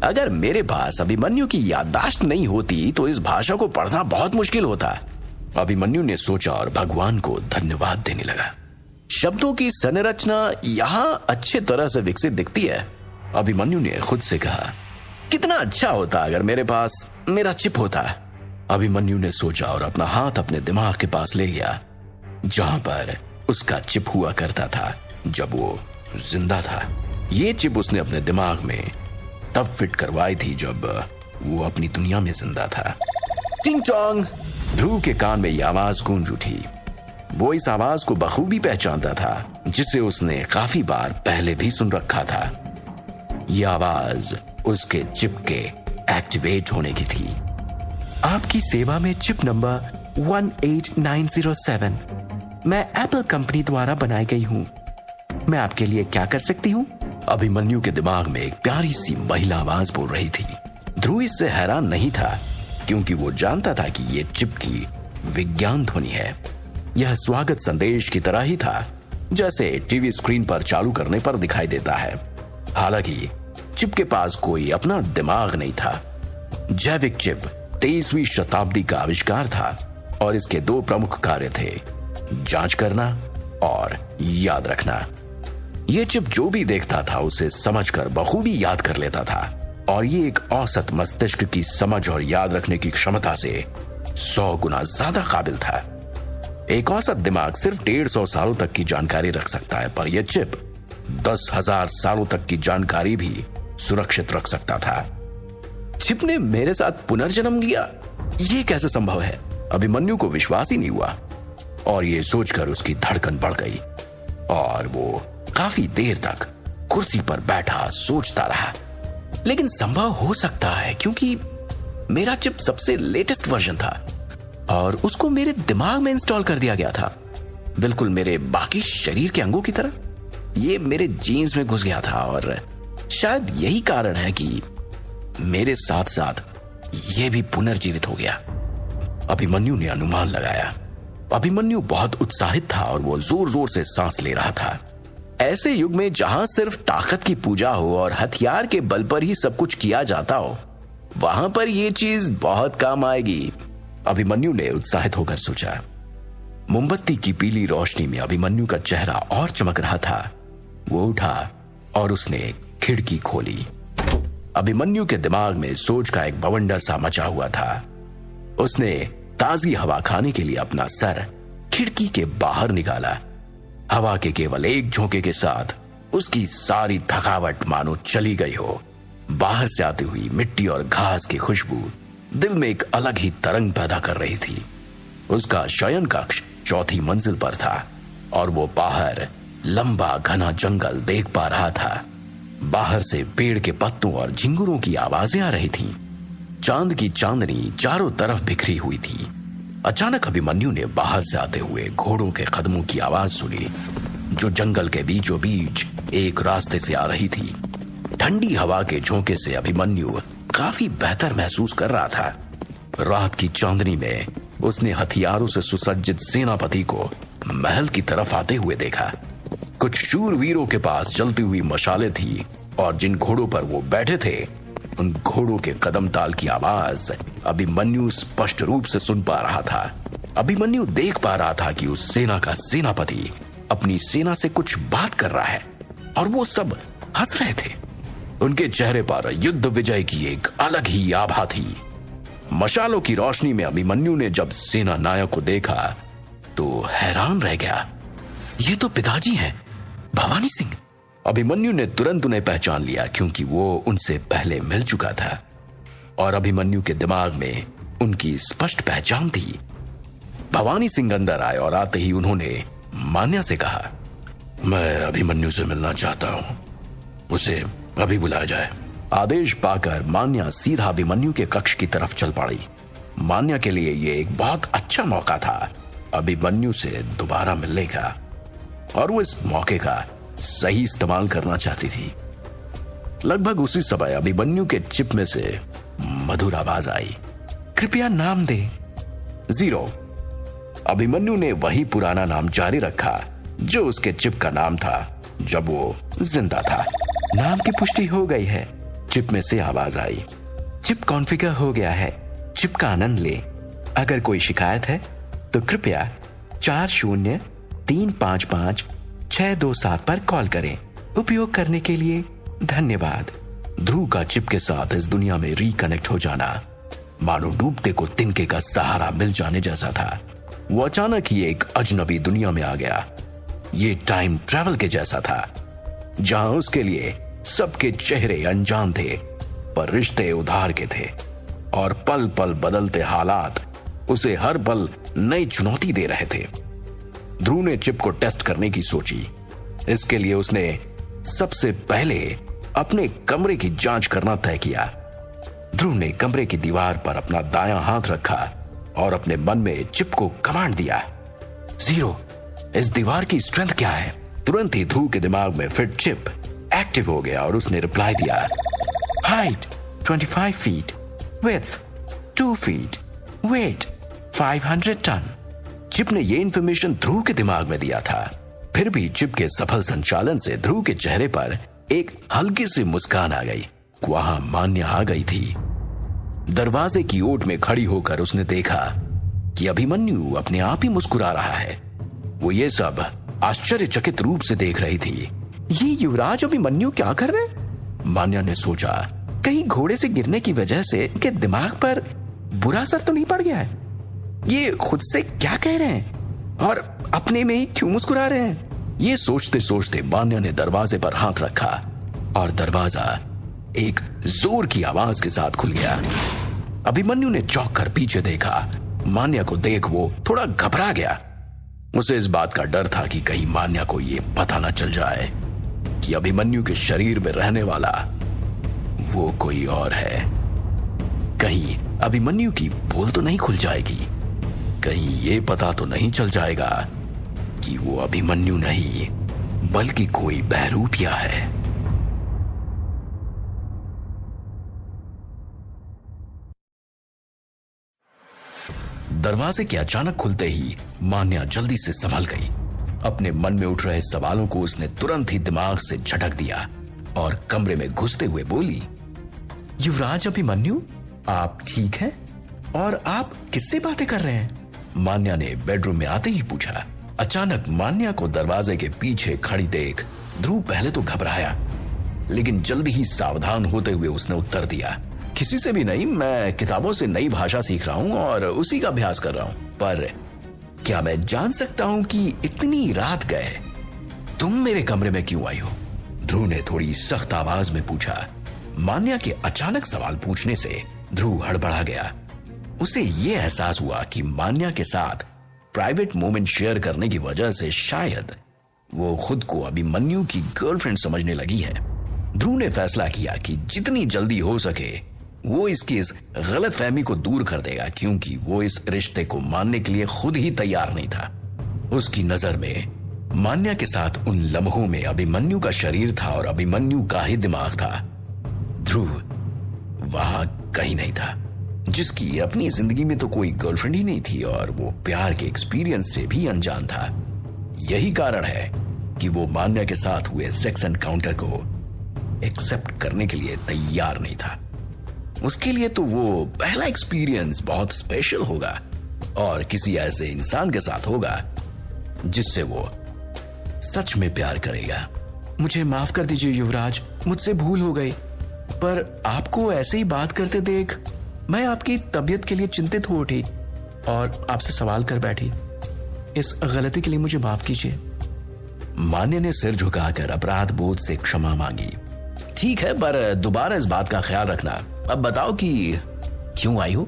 अगर मेरे पास अभिमन्यु की याददाश्त नहीं होती तो इस भाषा को पढ़ना बहुत मुश्किल होता, अभिमन्यु ने सोचा और भगवान को धन्यवाद देने लगा। शब्दों की संरचना यहाँ अच्छे तरह से विकसित दिखती है, अभिमन्यु ने खुद से कहा। कितना अच्छा होता अगर मेरे पास मेरा चिप होता, अभिमन्यु ने सोचा और अपना हाथ अपने दिमाग के पास ले गया, जहां पर उसका चिप हुआ करता था जब वो जिंदा था। ये चिप उसने अपने दिमाग में तब फिट करवाई थी जब वो अपनी दुनिया में जिंदा था। टिंग टोंग, ध्रुव के कान में यह आवाज गूंज उठी। वो इस आवाज को बखूबी पहचानता था, जिसे उसने काफी बार पहले भी सुन रखा था। यह आवाज उसके चिप के एक्टिवेट होने की थी। आपकी सेवा में चिप नंबर 18907 मैं एप्पल कंपनी द्वारा बनाई गई हूँ। मैं आपके लिए क्या कर सकती हूँ? अभिमन्यु के दिमाग में एक प्यारी सी महिला आवाज बोल रही थी। ध्रुव इससे हैरान नहीं था, क्योंकि वो जानता था कि ये चिप की विज्ञान ध्वनि है। यह स्वागत संदेश की तरह ही था जैसे टीवी स्क्रीन पर चालू करने पर दिखाई देता है। हालांकि चिप के पास कोई अपना दिमाग नहीं था। जैविक चिप 23वीं शताब्दी का आविष्कार था और इसके दो प्रमुख कार्य थे, जांच करना और याद रखना। यह चिप जो भी देखता था उसे समझकर बखूबी याद कर लेता था और ये एक औसत मस्तिष्क की समझ और याद रखने की क्षमता से 100 गुना ज्यादा काबिल था। एक औसत दिमाग सिर्फ 150 सालों तक की जानकारी रख सकता है, पर यह चिप 10,000 सालों तक की जानकारी भी सुरक्षित रख सकता था। चिप ने मेरे साथ पुनर्जन्म लिया, ये कैसे संभव है? अभिमन्यु को विश्वास ही नहीं हुआ और ये सोचकर उसकी धड़कन बढ़ गई और वो काफी देर तक कुर्सी पर बैठा सोचता रहा। लेकिन संभव हो सकता है क्योंकि मेरा चिप सबसे लेटेस्ट वर्जन था और उसको मेरे दिमाग में इंस्टॉल कर दिया गया था, बिल्कुल मेरे बाकी शरीर के अंगों की तरह। ये मेरे जीन्स में घुस गया था और शायद यही कारण है कि मेरे साथ साथ ये भी पुनर्जीवित हो गया। अभिमन्यु ने अनुमान लगाया। अभिमन्यु बहुत उत्साहित था और वो जोर जोर से सांस ले रहा था। ऐसे युग में जहां सिर्फ ताकत की पूजा हो और हथियार के बल पर ही सब कुछ किया जाता हो, वहां पर यह चीज बहुत काम आएगी, अभिमन्यु ने उत्साहित होकर सोचा। मोमबत्ती की पीली रोशनी में अभिमन्यु का चेहरा और चमक रहा था। वो उठा और उसने खिड़की खोली। अभिमन्यु के दिमाग में सोच का एक बवंडर सा मचा हुआ था। उसने ताजी हवा खाने के लिए अपना सर खिड़की के बाहर निकाला। हवा के केवल एक झोंके के साथ उसकी सारी थकावट मानो चली गई हो। बाहर से आती हुई मिट्टी और घास की खुशबू दिल में एक अलग ही तरंग पैदा कर रही थी। उसका शयन कक्ष 4थी मंजिल पर था और वो बाहर लंबा घना जंगल देख पा रहा था। बाहर से पेड़ के पत्तों और झिंगुरों की आवाजें आ रही थीं। चांद की चांदनी चारों तरफ बिखरी हुई थी। अचानक अभिमन्यु ने बाहर से आते हुए घोड़ों के कदमों की आवाज सुनी, जो जंगल के बीचों बीच एक रास्ते से आ रही थी। ठंडी हवा के झोंके से अभिमन्यु काफी बेहतर महसूस कर रहा था। रात की चांदनी में उसने हथियारों से सुसज्जित सेनापति को महल की तरफ आते हुए देखा। कुछ शूरवीरों के पास जलती हुई मशालें थी और जिन घोड़ों पर वो बैठे थे उन घोड़ों के कदम ताल की आवाज अभिमन्यु स्पष्ट रूप से सुन पा रहा था। अभिमन्यु देख पा रहा था कि उस सेना का सेनापति अपनी सेना से कुछ बात कर रहा है और वो सब हंस रहे थे। उनके चेहरे पर युद्ध विजय की एक अलग ही आभा थी। मशालों की रोशनी में अभिमन्यु ने जब सेना नायक को देखा तो हैरान रह गया। ये तो पिताजी हैं, भवानी सिंह। अभिमन्यु ने तुरंत उन्हें पहचान लिया क्योंकि वो उनसे पहले मिल चुका था और अभिमन्यु के दिमाग में उनकी स्पष्ट पहचान थी। भवानी सिंह अंदर आए और आते ही उन्होंने मान्या से कहा, मैं अभिमन्यु से मिलना चाहता हूं, उसे अभी बुलाया जाए। आदेश पाकर मान्या सीधा अभिमन्यु के कक्ष की तरफ चल पड़ी। मान्या के लिए यह एक बहुत अच्छा मौका था अभिमन्यु से दोबारा मिलने का और वो इस मौके का सही इस्तेमाल करना चाहती थी। लगभग उसी समय अभिमन्यु के चिप में से मधुर आवाज आई, कृपया नाम दे। 0। अभिमन्यु ने वही पुराना नाम जारी रखा जो उसके चिप का नाम था जब वो जिंदा था। नाम की पुष्टि हो गई है, चिप में से आवाज आई। चिप कॉन्फ़िगर हो गया है, चिप का आनंद ले। अगर कोई शिकायत है तो कृपया 40355627 पर कॉल करें। उपयोग करने के लिए धन्यवाद। ध्रुव का चिप के साथ इस दुनिया में रिकनेक्ट हो जाना मानो डूबते को तिनके का सहारा मिल जाने जैसा था। वो अचानक ही एक अजनबी दुनिया में आ गया। ये टाइम ट्रैवल के जैसा था जहां उसके लिए सबके चेहरे अनजान थे पर रिश्ते उधार के थे और पल पल बदलते हालात उसे हर पल नई चुनौती दे रहे थे। ध्रुव ने चिप को टेस्ट करने की सोची। इसके लिए उसने सबसे पहले अपने कमरे की जांच करना तय किया। ध्रुव ने कमरे की दीवार पर अपना दायां हाथ रखा और अपने मन में चिप को कमांड दिया, 0। इस दीवार की स्ट्रेंथ क्या है? तुरंत ही ध्रुव के दिमाग में फिट चिप एक्टिव हो गया और उसने रिप्लाई दिया, height 25 feet, width 2 feet, weight 500 ton. Chip ने यह इंफॉर्मेशन ध्रुव के दिमाग में दिया था। फिर भी चिप के सफल संचालन से ध्रुव के चेहरे पर एक हल्की सी मुस्कान आ गई। वहां मान्या आ गई थी। दरवाजे की ओट में खड़ी होकर उसने देखा कि अभिमन्यु अपने आप ही मुस्कुरा रहा है। वो ये सब आश्चर्यचकित रूप से देख रही थी। ये युवराज अभिमन्यु क्या कर रहे हैं? मान्या ने सोचा, कहीं घोड़े से गिरने की वजह से इनके दिमाग पर बुरा असर तो नहीं पड़ गया है? ये खुद से क्या कह रहे हैं और अपने में ही क्यों मुस्कुरा रहे हैं? ये सोचते सोचते मान्या ने दरवाजे पर हाथ रखा और दरवाजा एक जोर की आवाज के साथ खुल गया। अभिमन्यु ने चौंक कर पीछे देखा। मान्या को देख वो थोड़ा घबरा गया। उसे इस बात का डर था कि कहीं मान्या को ये पता न चल जाए कि अभिमन्यु के शरीर में रहने वाला वो कोई और है। कहीं अभिमन्यु की पोल तो नहीं खुल जाएगी? कहीं ये पता तो नहीं चल जाएगा कि वो अभिमन्यु नहीं बल्कि कोई बहरूपिया है? दरवाजे के अचानक खुलते ही मान्या जल्दी से संभल गई। अपने मन में उठ रहे सवालों को उसने तुरंत ही दिमाग से झटक दिया और कमरे में घुसते हुए बोली, युवराज अभिमन्यु, आप ठीक हैं? और आप किससे बातें कर रहे हैं? मान्या ने बेडरूम में आते ही पूछा। अचानक मान्या को दरवाजे के पीछे खड़ी देख ध्रुव पहले तो घबराया, लेकिन जल्दी ही सावधान होते हुए उसने उत्तर दिया, किसी से भी नहीं, मैं किताबों से नई भाषा सीख रहा हूं और उसी का अभ्यास कर रहा हूं। पर क्या मैं जान सकता हूं कि इतनी रात गए तुम मेरे कमरे में क्यों आई हो? ध्रुव ने थोड़ी सख्त आवाज में पूछा। मान्या के अचानक सवाल पूछने से ध्रुव हड़बड़ा गया। उसे यह एहसास हुआ कि मान्या के साथ प्राइवेट मोमेंट शेयर करने की वजह से शायद वो खुद को अभिमन्यु की गर्लफ्रेंड समझने लगी है। ध्रुव ने फैसला किया कि जितनी जल्दी हो सके वो इसकी इस गलत फहमी को दूर कर देगा, क्योंकि वो इस रिश्ते को मानने के लिए खुद ही तैयार नहीं था। उसकी नजर में मान्या के साथ उन लम्हों में अभिमन्यु का शरीर था और अभिमन्यु का ही दिमाग था। ध्रुव वहां कहीं नहीं था, जिसकी अपनी जिंदगी में तो कोई गर्लफ्रेंड ही नहीं थी और वो प्यार के एक्सपीरियंस से भी अनजान था। यही कारण है कि वो मान्या के साथ हुए सेक्स एनकाउंटर को एक्सेप्ट करने के लिए तैयार नहीं था। उसके लिए तो वो पहला एक्सपीरियंस बहुत स्पेशल होगा और किसी ऐसे इंसान के साथ होगा जिससे वो सच में प्यार करेगा। मुझे माफ कर दीजिए युवराज, मुझसे भूल हो गई, पर आपको ऐसे ही बात करते देख मैं आपकी तबीयत के लिए चिंतित हो उठी और आपसे सवाल कर बैठी। इस गलती के लिए मुझे माफ कीजिए। मान्या ने सिर झुकाकर अपराध बोध से क्षमा मांगी। ठीक है, पर दोबारा इस बात का ख्याल रखना। अब बताओ कि क्यों आई हो?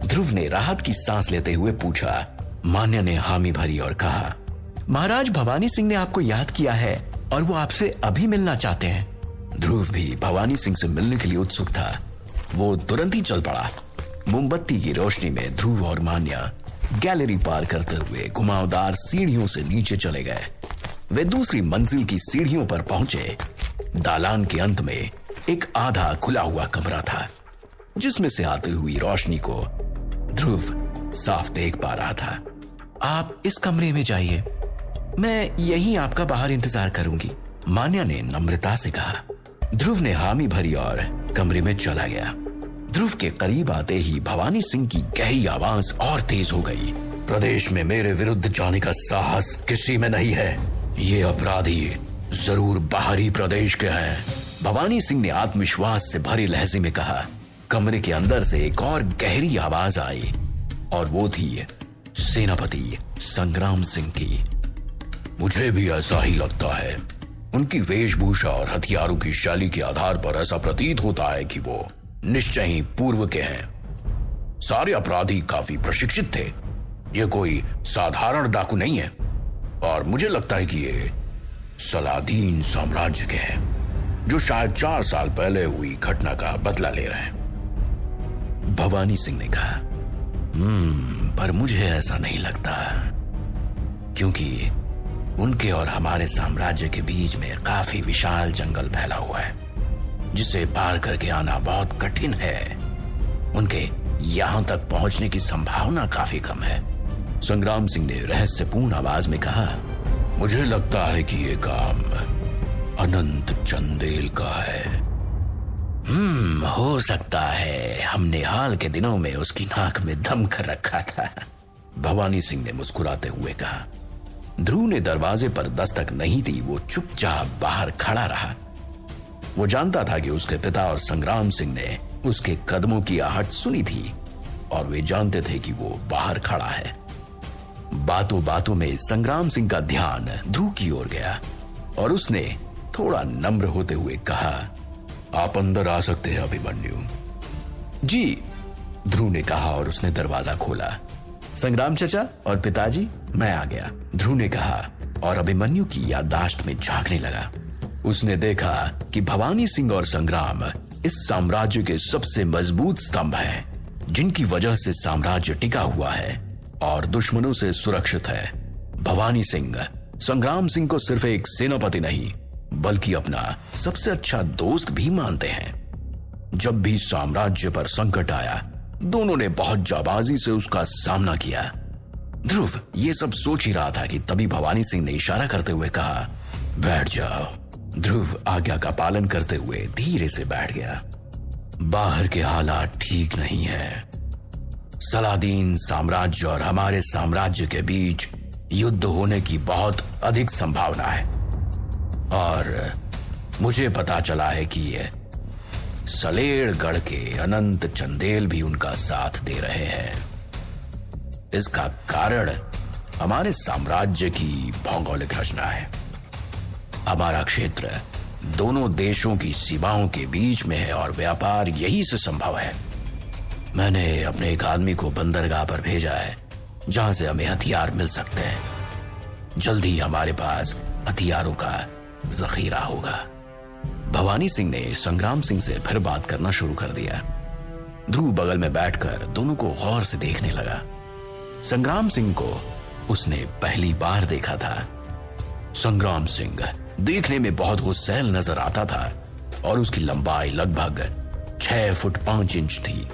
ध्रुव ने राहत की सांस लेते हुए पूछा। मान्या ने हामी भरी और कहा, महाराज भवानी सिंह ने आपको याद किया है और वो आपसे अभी मिलना चाहते हैं। ध्रुव भी भवानी सिंह से मिलने के लिए उत्सुक था। वो तुरंत ही चल पड़ा। मोमबत्ती की रोशनी में ध्रुव और मान्या गैलरी पार करते हुए घुमावदार सीढ़ियों से नीचे चले गए। वे दूसरी मंजिल की सीढ़ियों पर पहुंचे। दालान के अंत में एक आधा खुला हुआ कमरा था, जिसमें से आती हुई रोशनी को ध्रुव साफ देख पा रहा था। आप इस कमरे में जाइए, मैं यहीं आपका बाहर इंतजार करूंगी, मान्या ने नम्रता से कहा। ध्रुव ने हामी भरी और कमरे में चला गया। ध्रुव के करीब आते ही भवानी सिंह की गहरी आवाज और तेज हो गई। प्रदेश में मेरे विरुद्ध जाने का साहस किसी में नहीं है। ये अपराधी जरूर बाहरी प्रदेश के हैं। भवानी सिंह ने आत्मविश्वास से भरे लहजे में कहा। कमरे के अंदर से एक और गहरी आवाज आई और वो थी सेनापति संग्राम सिंह की। मुझे भी ऐसा ही लगता है। उनकी वेशभूषा और हथियारों की शैली के आधार पर ऐसा प्रतीत होता है कि वो निश्चय ही पूर्व के हैं। सारे अपराधी काफी प्रशिक्षित थे। ये कोई साधारण डाकू नहीं है और मुझे लगता है कि ये सलादीन साम्राज्य के हैं, जो शायद 4 साल पहले हुई घटना का बदला ले रहे हैं। भवानी सिंह ने कहा, पर मुझे ऐसा नहीं लगता, क्योंकि उनके और हमारे साम्राज्य के बीच में काफी विशाल जंगल फैला हुआ है, जिसे पार करके आना बहुत कठिन है। उनके यहां तक पहुंचने की संभावना काफी कम है। संग्राम सिंह ने रहस्यपूर्ण आवाज में कहा, मुझे लगता है कि यह काम अनंत चंदेल का है। हो सकता है। हमने हाल के दिनों में उसकी नाक में दम कर रखा था, भवानी सिंह ने मुस्कुराते हुए कहा। ध्रुव ने दरवाजे पर दस्तक नहीं दी। वो चुपचाप बाहर खड़ा रहा। वो जानता था कि उसके पिता और संग्राम सिंह ने उसके कदमों की आहट सुनी थी और वे जानते थे कि वो बाहर खड़ा है। बातों बातों में संग्राम सिंह का ध्यान ध्रुव की ओर गया और उसने थोड़ा नम्र होते हुए कहा, आप अंदर आ सकते हैं अभिमन्यु। जी, ध्रुव ने कहा और उसने दरवाजा खोला। संग्राम चचा और पिताजी, मैं आ गया, ध्रुव ने कहा और अभिमन्यु की याददाश्त में झांकने लगा। उसने देखा कि भवानी सिंह और संग्राम इस साम्राज्य के सबसे मजबूत स्तंभ हैं, जिनकी वजह से साम्राज्य टिका हुआ है और दुश्मनों से सुरक्षित है। भवानी सिंह संग्राम सिंह को सिर्फ एक सेनापति नहीं बल्कि अपना सबसे अच्छा दोस्त भी मानते हैं। जब भी साम्राज्य पर संकट आया, दोनों ने बहुत जाबाजी से उसका सामना किया। ध्रुव ये सब सोच ही रहा था कि तभी भवानी सिंह ने इशारा करते हुए कहा, बैठ जाओ। ध्रुव आज्ञा का पालन करते हुए धीरे से बैठ गया। बाहर के हालात ठीक नहीं है। सलादीन साम्राज्य और हमारे साम्राज्य के बीच युद्ध होने की बहुत अधिक संभावना है और मुझे पता चला है कि ये सलेड़गढ़ के अनंत चंदेल भी उनका साथ दे रहे हैं। इसका कारण हमारे साम्राज्य की भौगोलिक रचना है। हमारा क्षेत्र दोनों देशों की सीमाओं के बीच में है और व्यापार यही से संभव है। मैंने अपने एक आदमी को बंदरगाह पर भेजा है जहां से हमें हथियार मिल सकते हैं। जल्द ही हमारे पास हथियारों का जखीरा होगा। भवानी सिंह ने संग्राम सिंह से फिर बात करना शुरू कर दिया। ध्रुव बगल में बैठकर दोनों को गौर से देखने लगा। संग्राम सिंह को उसने पहली बार देखा था। संग्राम सिंह देखने में बहुत गुस्सैल नजर आता था और उसकी लंबाई लगभग 6 फुट 5 इंच थी,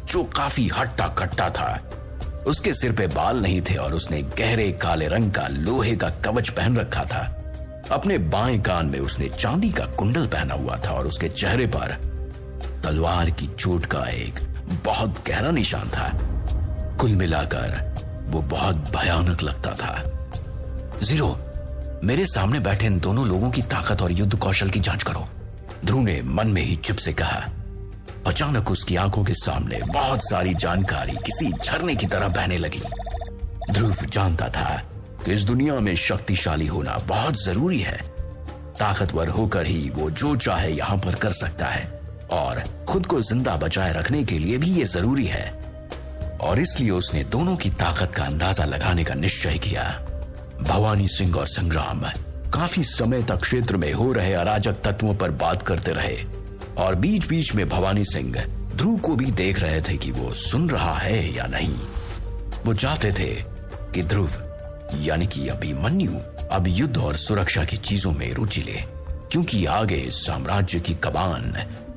जो काफी हट्टा कट्टा था। उसके सिर पे बाल नहीं थे और उसने गहरे काले रंग का लोहे का कवच पहन रखा था। अपने बाएं कान में उसने चांदी का कुंडल पहना हुआ था और उसके चेहरे पर तलवार की चोट का एक बहुत गहरा निशान था। कुल मिलाकर वो बहुत भयानक लगता था। जीरो, मेरे सामने बैठे इन दोनों लोगों की ताकत और युद्ध कौशल की जांच करो, ध्रुव ने मन में ही चुप से कहा। अचानक उसकी आंखों के सामने बहुत सारी जानकारी किसी झरने की तरह बहने लगी। ध्रुव जानता था कि इस दुनिया में शक्तिशाली होना बहुत जरूरी है। ताकतवर होकर ही वो जो चाहे यहां पर कर सकता है और खुद को जिंदा बचाए रखने के लिए भी ये जरूरी है। और इसलिए उसने दोनों की ताकत का अंदाजा लगाने का निश्चय किया। भवानी सिंह और संग्राम काफी समय तक क्षेत्र में हो रहे अराजक तत्वों पर बात करते रहे और बीच बीच में भवानी सिंह ध्रुव को भी देख रहे थे कि वो सुन रहा है या नहीं। वो चाहते थे कि ध्रुव यानी कि अभिमन्यु अब युद्ध और सुरक्षा की चीजों में रुचि ले, क्योंकि आगे साम्राज्य की कमान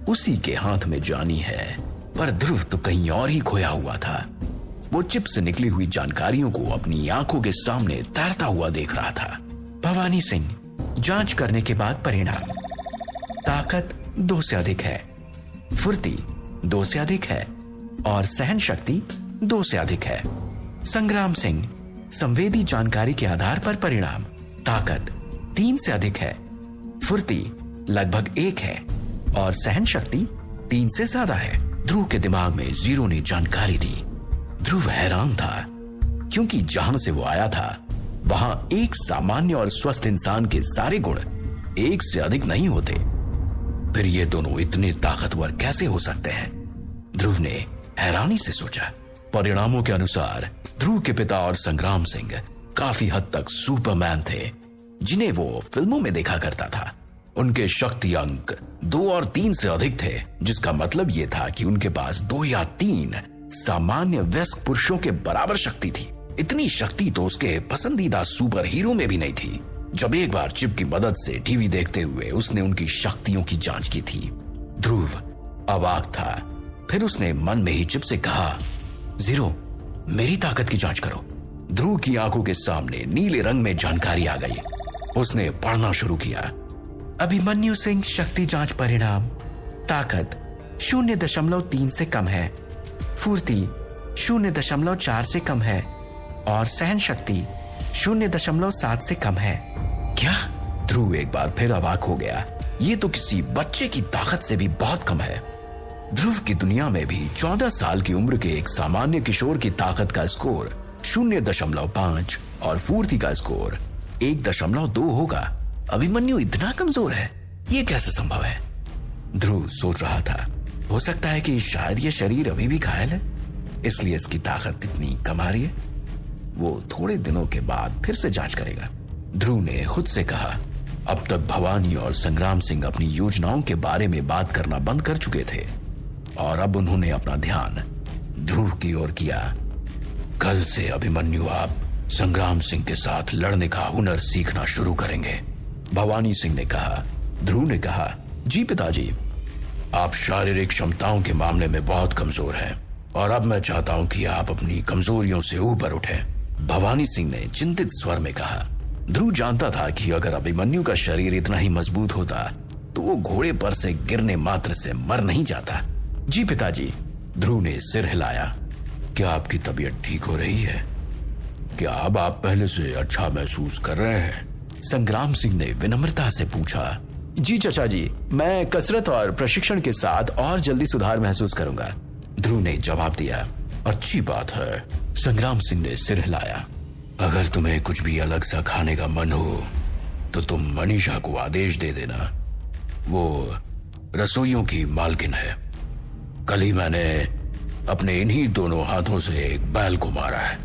उसी के हाथ में जानी है। पर ध्रुव तो कहीं और ही खोया हुआ था। वो चिप से निकली हुई जानकारियों को अपनी आंखों के सामने तैरता हुआ देख रहा था। भवानी सिंह, जांच करने के बाद परिणाम, ताकत 2 से अधिक है, फुर्ती 2 से अधिक है और सहन शक्ति 2 से अधिक है। संग्राम सिंह, संवेदी जानकारी के आधार पर परिणाम, ताकत 3 से अधिक है, फुर्ती लगभग 1 है और सहन शक्ति 3 से ज्यादा है। ध्रुव के दिमाग में जीरो ने जानकारी दी। ध्रुव हैरान था, क्योंकि जहां से वो आया था वहां एक सामान्य और स्वस्थ इंसान के सारे गुण 1 से अधिक नहीं होते। फिर ये दोनों इतने ताकतवर कैसे हो सकते हैं? ध्रुव ने हैरानी से सोचा। परिणामों के अनुसार ध्रुव के पिता और संग्राम सिंह काफी हद तक सुपरमैन थे, जिन्हें वो फिल्मों में देखा करता था। उनके शक्ति अंक 2 और 3 से अधिक थे, जिसका मतलब यह था कि उनके पास 2 या 3 सामान्य वयस्क पुरुषों के बराबर शक्ति थी। इतनी शक्ति तो उसके पसंदीदा सुपर हीरो में भी नहीं थी। जब एक बार चिप की मदद से टीवी देखते हुए उसने उनकी शक्तियों की जांच की थी, ध्रुव अवाक था। फिर उसने मन में ही चिप से कहा, जीरो, मेरी ताकत की जांच करो। ध्रुव की आंखों के सामने नीले रंग में जानकारी आ गई। उसने पढ़ना शुरू किया। अभिमन्यु सिंह शक्ति जांच परिणाम। ताकत 0.3 से कम है, फुर्ती 0.4 से कम है और सहन शक्ति 0.7 से कम है। क्या? ध्रुव एक बार फिर अवाक हो गया। ये तो किसी बच्चे की ताकत से भी बहुत कम है। ध्रुव की दुनिया में भी 14 साल की उम्र के एक सामान्य किशोर की ताकत का स्कोर 0.5 और फुर्ती का स्कोर 1.2 होगा। अभिमन्यु इतना कमजोर है, ये कैसे संभव है? ध्रुव सोच रहा था। हो सकता है कि शायद ये शरीर अभी भी घायल है, इसलिए इसकी ताकत इतनी कम आ रही है। वो थोड़े दिनों के बाद फिर से जांच करेगा। ध्रुव ने खुद से कहा। अब तक भवानी और संग्राम सिंह अपनी योजनाओं के बारे में बात करना बंद कर चुके थे और अब उन्होंने अपना ध्यान ध्रुव की ओर किया। कल से अभिमन्यु आप संग्राम सिंह के साथ लड़ने का हुनर सीखना शुरू करेंगे, भवानी सिंह ने कहा। ध्रुव ने कहा, जी पिताजी। आप शारीरिक क्षमताओं के मामले में बहुत कमजोर हैं और अब मैं चाहता हूं कि आप अपनी कमजोरियों से ऊपर उठें, भवानी सिंह ने चिंतित स्वर में कहा। ध्रुव जानता था कि अगर अभिमन्यु का शरीर इतना ही मजबूत होता तो वो घोड़े पर से गिरने मात्र से मर नहीं जाता। जी पिताजी। ध्रुव ने सिर हिलाया। क्या आपकी तबीयत ठीक हो रही है? क्या अब आप पहले से अच्छा महसूस कर रहे हैं? संग्राम सिंह ने विनम्रता से पूछा। जी चाचा जी, मैं कसरत और प्रशिक्षण के साथ और जल्दी सुधार महसूस करूंगा, ध्रुव ने जवाब दिया। अच्छी बात है, संग्राम सिंह ने सिर हिलाया। अगर तुम्हें कुछ भी अलग सा खाने का मन हो तो तुम मनीषा को आदेश दे देना, वो रसोइयों की मालकिन है। कल ही मैंने अपने इन्हीं दोनों हाथों से एक बैल को मारा है।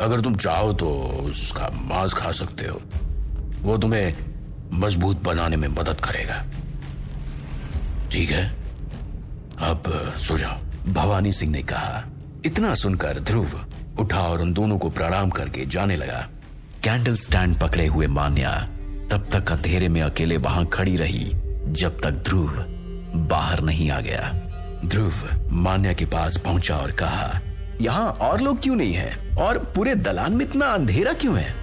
अगर तुम चाहो तो उसका मांस खा सकते हो, वो तुम्हें मजबूत बनाने में मदद करेगा। ठीक है, अब सो जाओ, भवानी सिंह ने कहा। इतना सुनकर ध्रुव उठा और उन दोनों को प्रणाम करके जाने लगा। कैंडल स्टैंड पकड़े हुए मान्या तब तक अंधेरे में अकेले वहां खड़ी रही जब तक ध्रुव बाहर नहीं आ गया। ध्रुव मान्या के पास पहुंचा और कहा, यहाँ और लोग क्यों नहीं हैं और पूरे दलान में इतना अंधेरा क्यों है?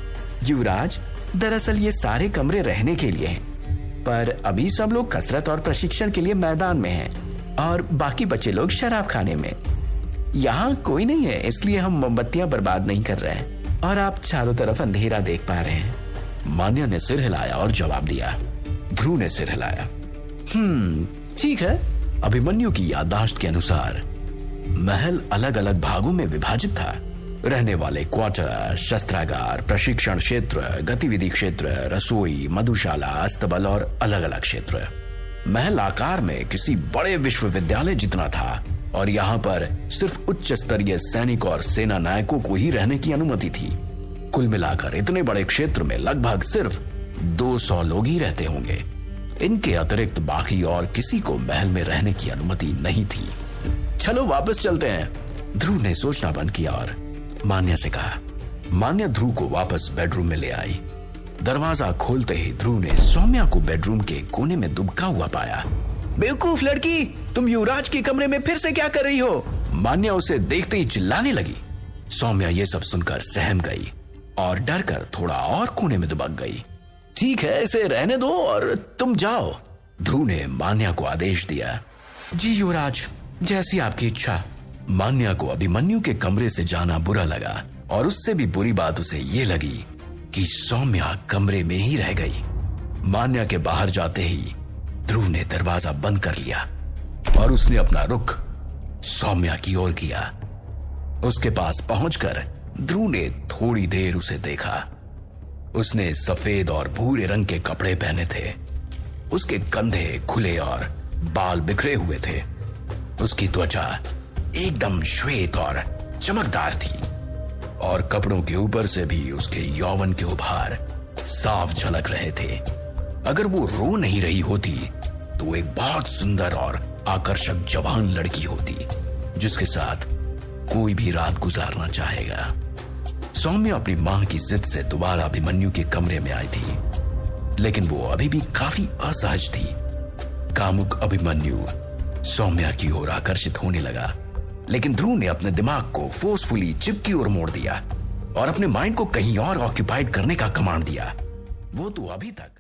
युवराज, दरअसल ये सारे कमरे रहने के लिए हैं, पर अभी सब लोग कसरत और प्रशिक्षण के लिए मैदान में हैं और बाकी बच्चे लोग शराब खाने में। यहाँ कोई नहीं है, इसलिए हम मोमबत्तियां बर्बाद नहीं कर रहे हैं और आप चारों तरफ अंधेरा देख पा रहे हैं। मान्या ने सिर हिलाया और जवाब दिया। ध्रुव ने सिर हिलाया। ठीक है। अभिमन्यु की याददाश्त के अनुसार महल अलग अलग भागों में विभाजित था। रहने वाले क्वार्टर, शस्त्रागार, प्रशिक्षण क्षेत्र, गतिविधि क्षेत्र, रसोई, मधुशाला, अस्तबल और अलग अलग क्षेत्र। महल आकार में किसी बड़े विश्वविद्यालय जितना था और यहाँ पर सिर्फ उच्च स्तरीय सैनिक और सेना नायकों को ही रहने की अनुमति थी। कुल मिलाकर इतने बड़े क्षेत्र में लगभग सिर्फ 200 लोग ही रहते होंगे। इनके अतिरिक्त बाकी और किसी को महल में रहने की अनुमति नहीं थी। चलो वापस चलते हैं, ध्रुव ने सोचना बंद किया और मान्या से कहा। मान्या ध्रुव को वापस बेडरूम में ले आई। दरवाजा खोलते ही ध्रुव ने सौम्या को बेडरूम के कोने में दुबका हुआ पाया। बेवकूफ लड़की, तुम युवराज के कमरे में फिर से क्या कर रही हो? मान्या उसे देखते ही चिल्लाने लगी। सौम्या ये सब सुनकर सहम गई और डर कर थोड़ा और कोने में दुबक गई। ठीक है, इसे रहने दो और तुम जाओ, ध्रुव ने मान्या को आदेश दिया। जी युवराज, जैसी आपकी इच्छा। मान्या को अभिमन्यु के कमरे से जाना बुरा लगा और उससे भी बुरी बात उसे ये लगी कि सौम्या कमरे में ही रह गई। मान्या के बाहर जाते ही ध्रुव ने दरवाजा बंद कर लिया और उसने अपना रुख सौम्या की ओर किया। उसके पास पहुंचकर ध्रुव ने थोड़ी देर उसे देखा। उसने सफेद और भूरे रंग के कपड़े पहने थे। उसके कंधे खुले और बाल बिखरे हुए थे। उसकी त्वचा एकदम श्वेत और चमकदार थी और कपड़ों के ऊपर से भी उसके यौवन के उभार साफ झलक रहे थे। अगर वो रो नहीं रही होती तो वो एक बहुत सुंदर और आकर्षक जवान लड़की होती जिसके साथ कोई भी रात गुजारना चाहेगा। सौम्या अपनी मां की जिद से दोबारा अभिमन्यु के कमरे में आई थी, लेकिन वो अभी भी काफी असहज थी। कामुक अभिमन्यु सौम्या की ओर आकर्षित होने लगा, लेकिन ध्रुव ने अपने दिमाग को फोर्सफुली चिप की ओर मोड़ दिया और अपने माइंड को कहीं और ऑक्यूपाइड करने का कमांड दिया। वो तो अभी तक